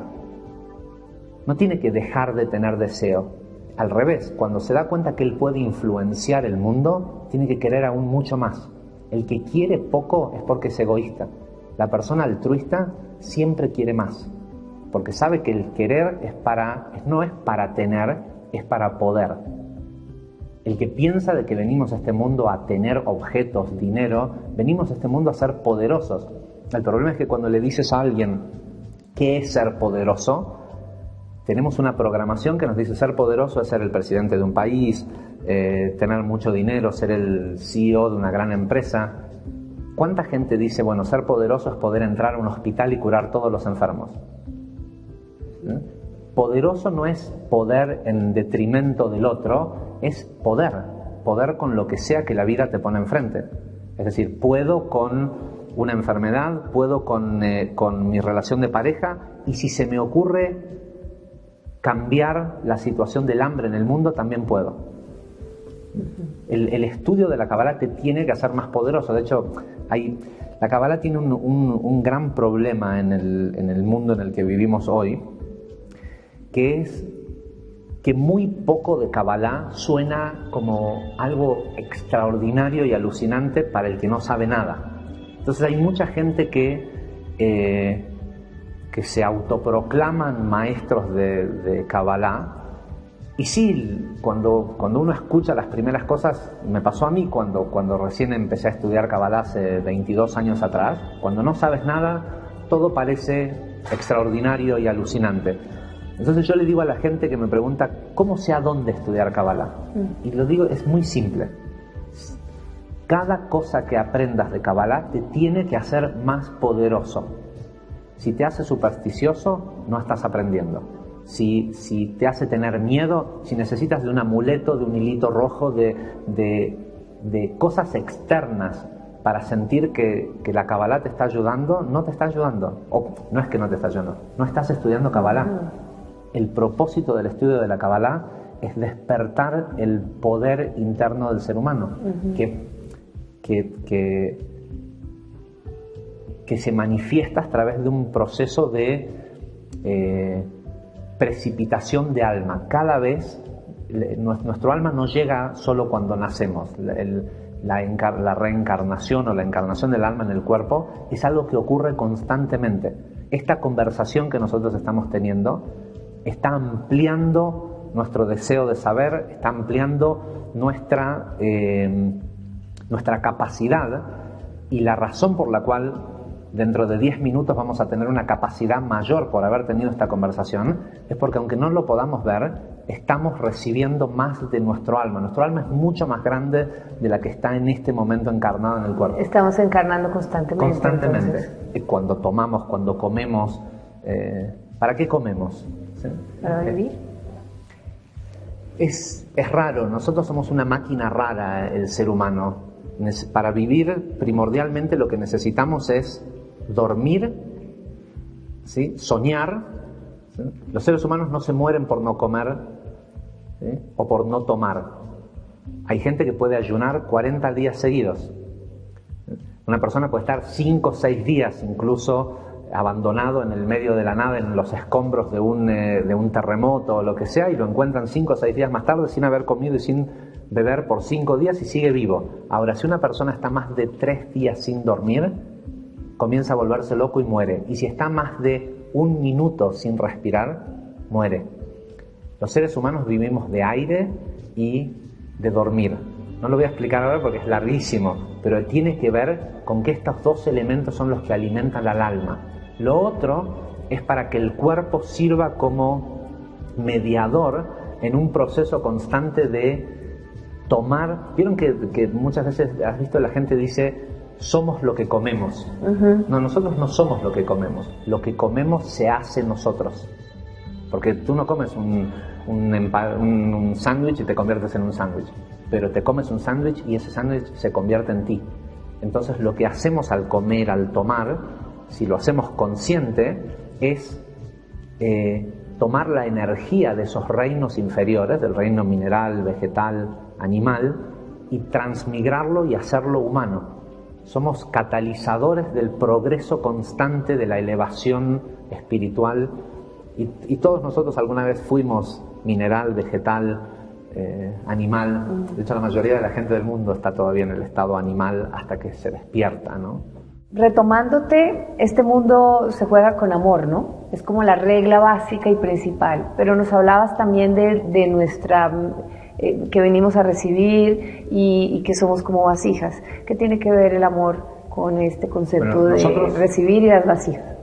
No tiene que dejar de tener deseo. Al revés, cuando se da cuenta que él puede influenciar el mundo, tiene que querer aún mucho más. El que quiere poco es porque es egoísta. La persona altruista siempre quiere más, porque sabe que el querer no es para tener, es para poder. El que piensa de que venimos a este mundo a tener objetos, dinero, venimos a este mundo a ser poderosos. El problema es que cuando le dices a alguien qué es ser poderoso, tenemos una programación que nos dice ser poderoso es ser el presidente de un país, tener mucho dinero, ser el CEO de una gran empresa. ¿Cuánta gente dice, bueno, ser poderoso es poder entrar a un hospital y curar todos los enfermos? Poderoso no es poder en detrimento del otro, es poder. poder con lo que sea que la vida te pone enfrente. Es decir, puedo con una enfermedad, puedo con mi relación de pareja, y si se me ocurre cambiar la situación del hambre en el mundo, también puedo. El estudio de la Kabbalah te tiene que hacer más poderoso. De hecho, la Kabbalah tiene un gran problema en el mundo en el que vivimos hoy, que es que muy poco de Kabbalah suena como algo extraordinario y alucinante para el que no sabe nada. Entonces hay mucha gente que se autoproclaman maestros de Kabbalah, y sí, cuando uno escucha las primeras cosas, me pasó a mí cuando recién empecé a estudiar Kabbalah hace 22 años atrás, cuando no sabes nada, todo parece extraordinario y alucinante. Entonces yo le digo a la gente que me pregunta, ¿cómo sé a dónde estudiar Kabbalah? Y lo digo, es muy simple. Cada cosa que aprendas de Kabbalah te tiene que hacer más poderoso. Si te hace supersticioso, no estás aprendiendo. Si te hace tener miedo, si necesitas de un amuleto, de un hilito rojo, de cosas externas para sentir que la Kabbalah te está ayudando, no te está ayudando. O no es que no te está ayudando, no estás estudiando Kabbalah. El propósito del estudio de la Kabbalah es despertar el poder interno del ser humano, que se manifiesta a través de un proceso de precipitación de alma. Cada vez nuestro alma no llega solo cuando nacemos. La reencarnación o la encarnación del alma en el cuerpo es algo que ocurre constantemente. Esta conversación que nosotros estamos teniendo está ampliando nuestro deseo de saber, está ampliando nuestra capacidad, y la razón por la cual dentro de 10 minutos vamos a tener una capacidad mayor por haber tenido esta conversación es porque, aunque no lo podamos ver, estamos recibiendo más de nuestro alma. Nuestro alma es mucho más grande de la que está en este momento encarnada en el cuerpo. Estamos encarnando constantemente. Constantemente. Cuando tomamos, cuando comemos. ¿Para qué comemos? ¿Sí? ¿Para vivir? Es raro. Nosotros somos una máquina rara, el ser humano. Para vivir, primordialmente lo que necesitamos es dormir, ¿sí? Soñar. ¿Sí? Los seres humanos no se mueren por no comer, ¿sí? O por no tomar. Hay gente que puede ayunar 40 días seguidos. Una persona puede estar 5 o 6 días incluso abandonado en el medio de la nada, en los escombros de un terremoto o lo que sea, y lo encuentran 5 o 6 días más tarde sin haber comido y sin beber por 5 días, y sigue vivo. Ahora, si una persona está más de 3 días sin dormir, comienza a volverse loco y muere. Y si está más de 1 minuto sin respirar, muere. Los seres humanos vivimos de aire y de dormir. No lo voy a explicar ahora porque es larguísimo, pero tiene que ver con que estos 2 elementos son los que alimentan al alma. Lo otro es para que el cuerpo sirva como mediador en un proceso constante de tomar. Vieron que muchas veces has visto, la gente dice, somos lo que comemos. No, nosotros no somos lo que comemos. Lo que comemos se hace nosotros. Porque tú no comes un sándwich y te conviertes en un sándwich, pero te comes un sándwich y ese sándwich se convierte en ti. Entonces lo que hacemos al comer, al tomar, si lo hacemos consciente, es tomar la energía de esos reinos inferiores, del reino mineral, vegetal, animal, y transmigrarlo y hacerlo humano. Somos catalizadores del progreso constante, de la elevación espiritual, y todos nosotros alguna vez fuimos mineral, vegetal, animal. De hecho, la mayoría de la gente del mundo está todavía en el estado animal hasta que se despierta, ¿no? Retomándote, este mundo se juega con amor, ¿no? Es como la regla básica y principal, pero nos hablabas también de nuestra, que venimos a recibir y que somos como vasijas. ¿Qué tiene que ver el amor con este concepto de recibir y dar vasijas?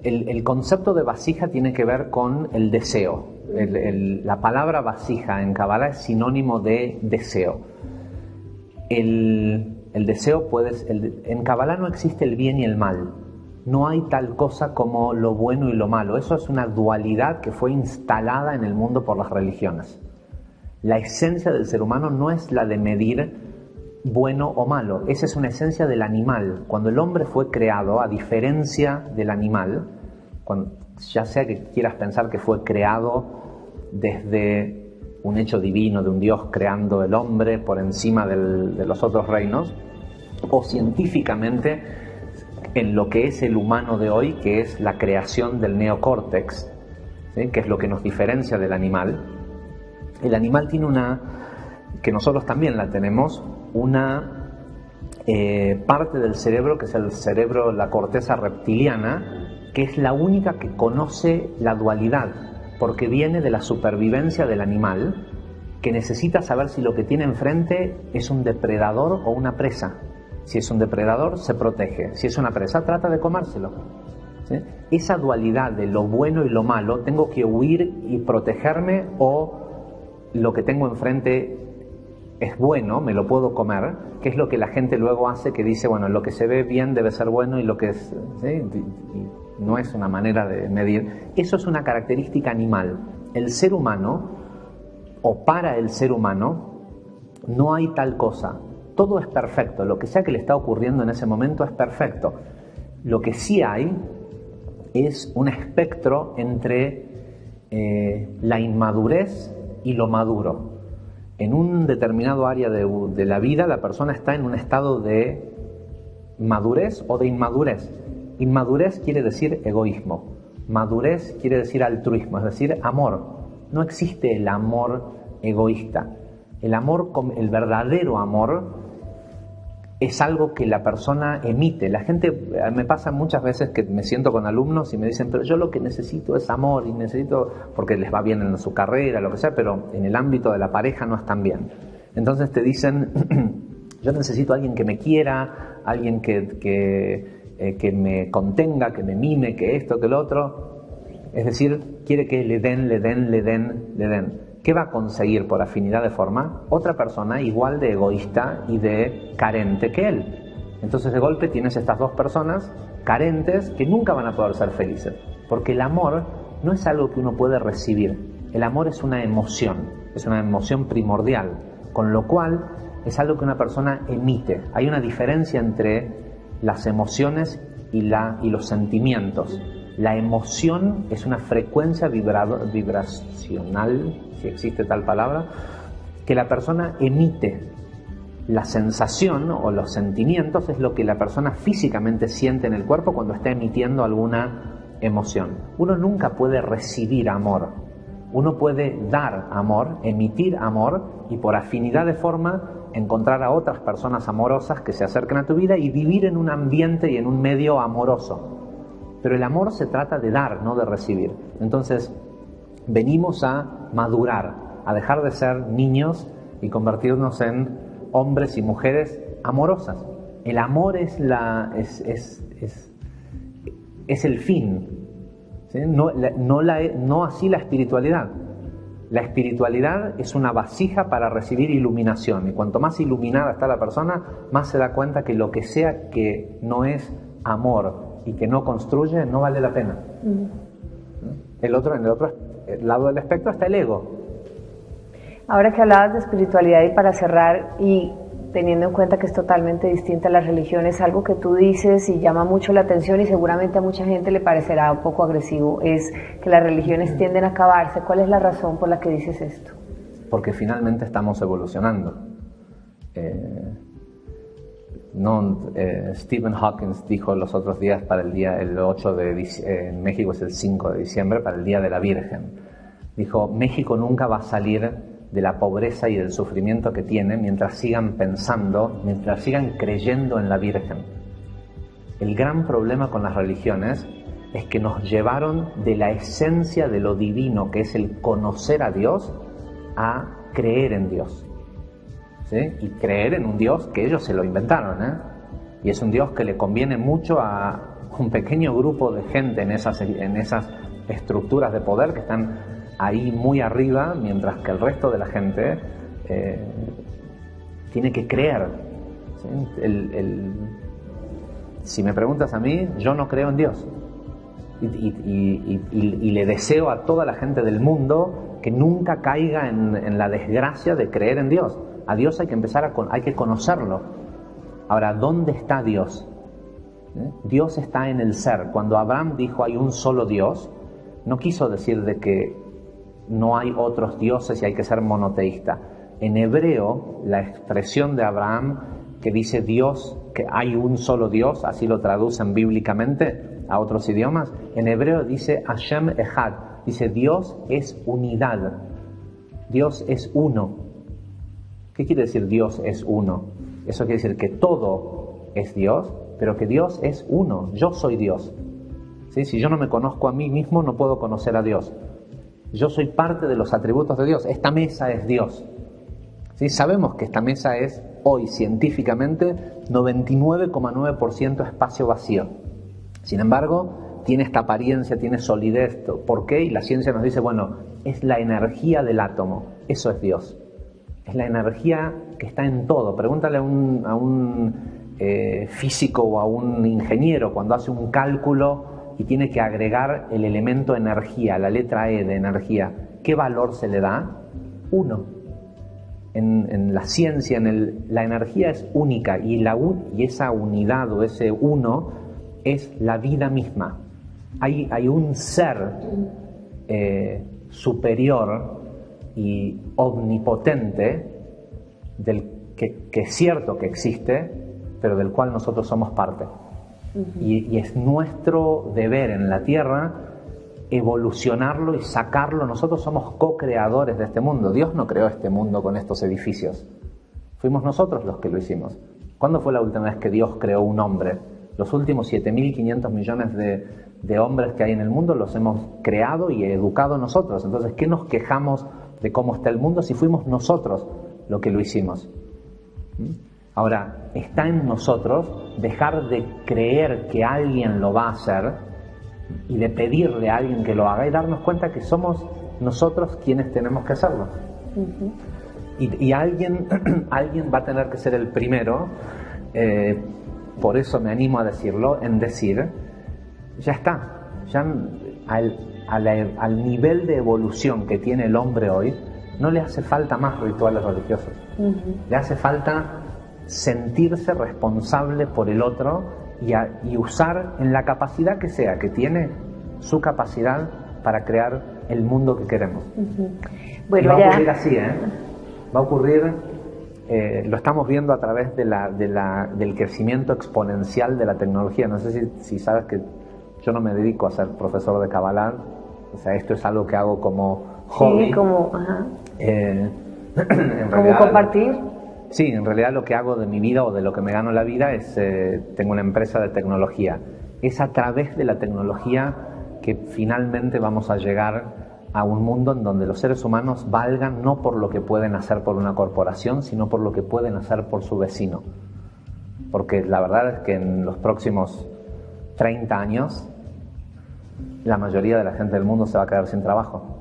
El concepto de vasija tiene que ver con el deseo. La palabra vasija en Kabbalah es sinónimo de deseo. El deseo en Kabbalah no existe el bien y el mal. No hay tal cosa como lo bueno y lo malo. Eso es una dualidad que fue instalada en el mundo por las religiones. La esencia del ser humano no es la de medir bueno o malo, esa es una esencia del animal. Cuando el hombre fue creado, a diferencia del animal, ya sea que quieras pensar que fue creado desde un hecho divino de un Dios creando el hombre por encima de los otros reinos, o científicamente en lo que es el humano de hoy, que es la creación del neocórtex, ¿sí? Que es lo que nos diferencia del animal. El animal tiene que nosotros también la tenemos, una parte del cerebro que es el cerebro, la corteza reptiliana, que es la única que conoce la dualidad, porque viene de la supervivencia del animal, que necesita saber si lo que tiene enfrente es un depredador o una presa. Si es un depredador, se protege. Si es una presa, trata de comérselo. ¿Sí? Esa dualidad de lo bueno y lo malo, tengo que huir y protegerme, o lo que tengo enfrente es bueno, me lo puedo comer, que es lo que la gente luego hace, que dice, bueno, lo que se ve bien debe ser bueno y lo que es... ¿sí? Y no es una manera de medir. Eso es una característica animal. El ser humano, o para el ser humano, no hay tal cosa. Todo es perfecto. Lo que sea que le está ocurriendo en ese momento es perfecto. Lo que sí hay es un espectro entre la inmadurez y lo maduro. En un determinado área de la vida, la persona está en un estado de madurez o de inmadurez. Inmadurez quiere decir egoísmo, madurez quiere decir altruismo, es decir, amor. No existe el amor egoísta. El amor, el verdadero amor, es algo que la persona emite. La gente, me pasa muchas veces que me siento con alumnos y me dicen, pero yo lo que necesito es amor, y necesito, porque les va bien en su carrera, lo que sea, pero en el ámbito de la pareja no están bien. Entonces te dicen, yo necesito a alguien que me quiera, alguien que me contenga, que me mime, que esto, que lo otro. Es decir, quiere que le den. ¿Qué va a conseguir por afinidad de forma? Otra persona igual de egoísta y de carente que él. Entonces de golpe tienes estas dos personas carentes que nunca van a poder ser felices. Porque el amor no es algo que uno puede recibir. El amor es una emoción primordial. Con lo cual es algo que una persona emite. Hay una diferencia entre las emociones y los sentimientos. La emoción es una frecuencia vibracional, si existe tal palabra, que la persona emite. La sensación o los sentimientos es lo que la persona físicamente siente en el cuerpo cuando está emitiendo alguna emoción. Uno nunca puede recibir amor. Uno puede dar amor, emitir amor, y por afinidad de forma encontrar a otras personas amorosas que se acerquen a tu vida y vivir en un ambiente y en un medio amoroso. Pero el amor se trata de dar, no de recibir. Entonces, venimos a madurar, a dejar de ser niños y convertirnos en hombres y mujeres amorosas. El amor es el fin, ¿sí? No así la espiritualidad. La espiritualidad es una vasija para recibir iluminación, y cuanto más iluminada está la persona, más se da cuenta que lo que sea que no es amor y que no construye, no vale la pena. En el otro lado del espectro está el ego. Ahora que hablabas de espiritualidad, y para cerrar, y teniendo en cuenta que es totalmente distinta a las religiones, algo que tú dices y llama mucho la atención, y seguramente a mucha gente le parecerá un poco agresivo, es que las religiones tienden a acabarse. ¿Cuál es la razón por la que dices esto? Porque finalmente estamos evolucionando. Stephen Hawking dijo los otros días, para el 8 de diciembre, en México es el 5 de diciembre, para el Día de la Virgen. Dijo, México nunca va a salir de la pobreza y del sufrimiento que tiene mientras sigan pensando, mientras sigan creyendo en la Virgen. El gran problema con las religiones es que nos llevaron de la esencia de lo divino, que es el conocer a Dios, a creer en Dios. ¿Sí? Y creer en un Dios que ellos se lo inventaron, ¿eh? Y es un Dios que le conviene mucho a un pequeño grupo de gente en esas estructuras de poder que están ahí muy arriba, mientras que el resto de la gente tiene que creer. ¿Sí? Si me preguntas a mí, yo no creo en Dios. y le deseo a toda la gente del mundo que nunca caiga en la desgracia de creer en Dios. A Dios hay que empezar hay que conocerlo. Ahora, ¿dónde está Dios? Dios está en el ser. Cuando Abraham dijo hay un solo Dios, no quiso decir de que no hay otros dioses y hay que ser monoteísta. En hebreo, la expresión de Abraham que dice Dios, que hay un solo Dios, así lo traducen bíblicamente a otros idiomas, en hebreo dice Hashem Echad, dice Dios es unidad, Dios es uno. ¿Qué quiere decir Dios es uno? Eso quiere decir que todo es Dios, pero que Dios es uno. Yo soy Dios. ¿Sí? Si yo no me conozco a mí mismo, no puedo conocer a Dios. Yo soy parte de los atributos de Dios. Esta mesa es Dios. ¿Sí? Sabemos que esta mesa es, hoy científicamente, 99,9% espacio vacío. Sin embargo, tiene esta apariencia, tiene solidez. ¿Por qué? Y la ciencia nos dice, bueno, es la energía del átomo. Eso es Dios. Es la energía que está en todo. Pregúntale a un físico o a un ingeniero cuando hace un cálculo y tiene que agregar el elemento energía, la letra E de energía. ¿Qué valor se le da? 1. En la ciencia, la energía es única y esa unidad o ese 1 es la vida misma. Hay un ser superior y omnipotente que es cierto que existe, pero del cual nosotros somos parte. Y es nuestro deber en la tierra evolucionarlo y sacarlo. Nosotros somos co-creadores de este mundo. Dios no creó este mundo con estos edificios. Fuimos nosotros los que lo hicimos. ¿Cuándo fue la última vez que Dios creó un hombre? Los últimos 7.500 millones de hombres que hay en el mundo los hemos creado y educado nosotros. Entonces, ¿qué nos quejamos de cómo está el mundo si fuimos nosotros los que lo hicimos? Ahora, está en nosotros dejar de creer que alguien lo va a hacer y de pedirle a alguien que lo haga y darnos cuenta que somos nosotros quienes tenemos que hacerlo. Y alguien va a tener que ser el primero, por eso me animo a decirlo, en decir, ya está, ya al nivel de evolución que tiene el hombre hoy, no le hace falta más rituales religiosos. Le hace falta sentirse responsable por el otro y usar en la capacidad que sea, que tiene su capacidad para crear el mundo que queremos. Bueno, y va a ocurrir así, va a ocurrir, lo estamos viendo a través del crecimiento exponencial de la tecnología. No sé si sabes que yo no me dedico a ser profesor de Kabbalah, o sea, esto es algo que hago como hobby. Sí, como, ¿Cómo compartir? Sí, en realidad lo que hago de mi vida o de lo que me gano la vida es, tengo una empresa de tecnología. Es a través de la tecnología que finalmente vamos a llegar a un mundo en donde los seres humanos valgan no por lo que pueden hacer por una corporación, sino por lo que pueden hacer por su vecino. Porque la verdad es que en los próximos 30 años la mayoría de la gente del mundo se va a quedar sin trabajo.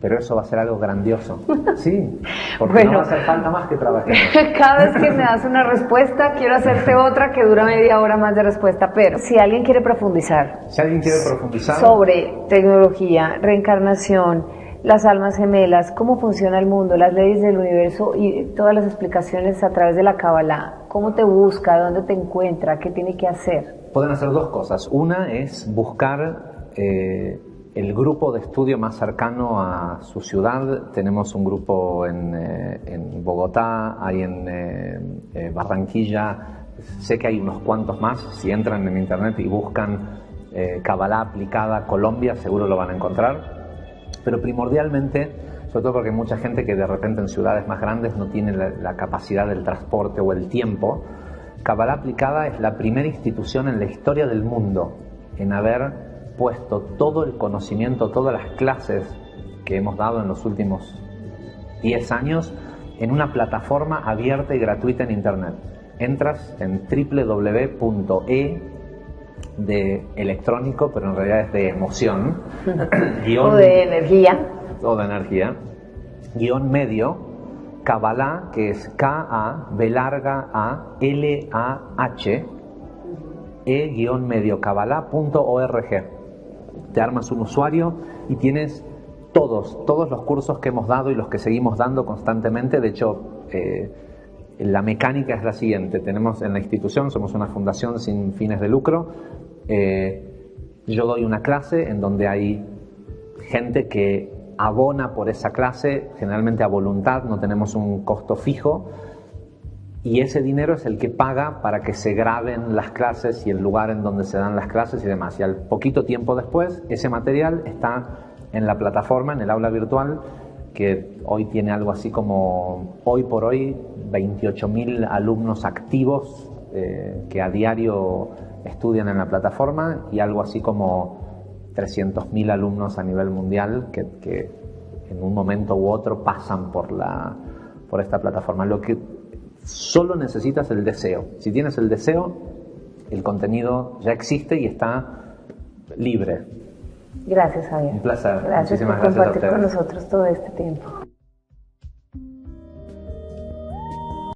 Pero eso va a ser algo grandioso. Sí, porque bueno, no va a hacer falta más que trabajemos. Cada vez que me das una respuesta, quiero hacerte otra que dura media hora más de respuesta. Pero si alguien quiere profundizar, sobre tecnología, reencarnación, las almas gemelas, cómo funciona el mundo, las leyes del universo y todas las explicaciones a través de la Kabbalah, ¿cómo te busca? ¿Dónde te encuentra? ¿Qué tiene que hacer? Pueden hacer dos cosas. Una es buscar el grupo de estudio más cercano a su ciudad. Tenemos un grupo en Bogotá, hay en Barranquilla, sé que hay unos cuantos más. Si entran en internet y buscan Kabbalah aplicada Colombia, seguro lo van a encontrar. Pero primordialmente, sobre todo porque hay mucha gente que de repente en ciudades más grandes no tiene la capacidad del transporte o el tiempo, Kabbalah aplicada es la primera institución en la historia del mundo en haber puesto todo el conocimiento, todas las clases que hemos dado en los últimos 10 años en una plataforma abierta y gratuita en internet. Entras en www.e de electrónico, pero en realidad es de emoción o de energía guión medio Kabbalah, que es K-A-B-A-L-A-H E-medio Kabbalah.org. te armas un usuario y tienes todos los cursos que hemos dado y los que seguimos dando constantemente. De hecho, la mecánica es la siguiente. Tenemos en la institución, somos una fundación sin fines de lucro. Yo doy una clase en donde hay gente que abona por esa clase, generalmente a voluntad, no tenemos un costo fijo, y ese dinero es el que paga para que se graben las clases y el lugar en donde se dan las clases y demás. Y al poquito tiempo después, ese material está en la plataforma, en el aula virtual, que hoy tiene algo así como, hoy por hoy, 28.000 alumnos activos que a diario estudian en la plataforma, y algo así como 300.000 alumnos a nivel mundial que en un momento u otro pasan por esta plataforma. Lo que solo necesitas el deseo. Si tienes el deseo, el contenido ya existe y está libre. Gracias, Javier. Un placer. Gracias por Muchísimas gracias a compartir ustedes. con nosotros todo este tiempo.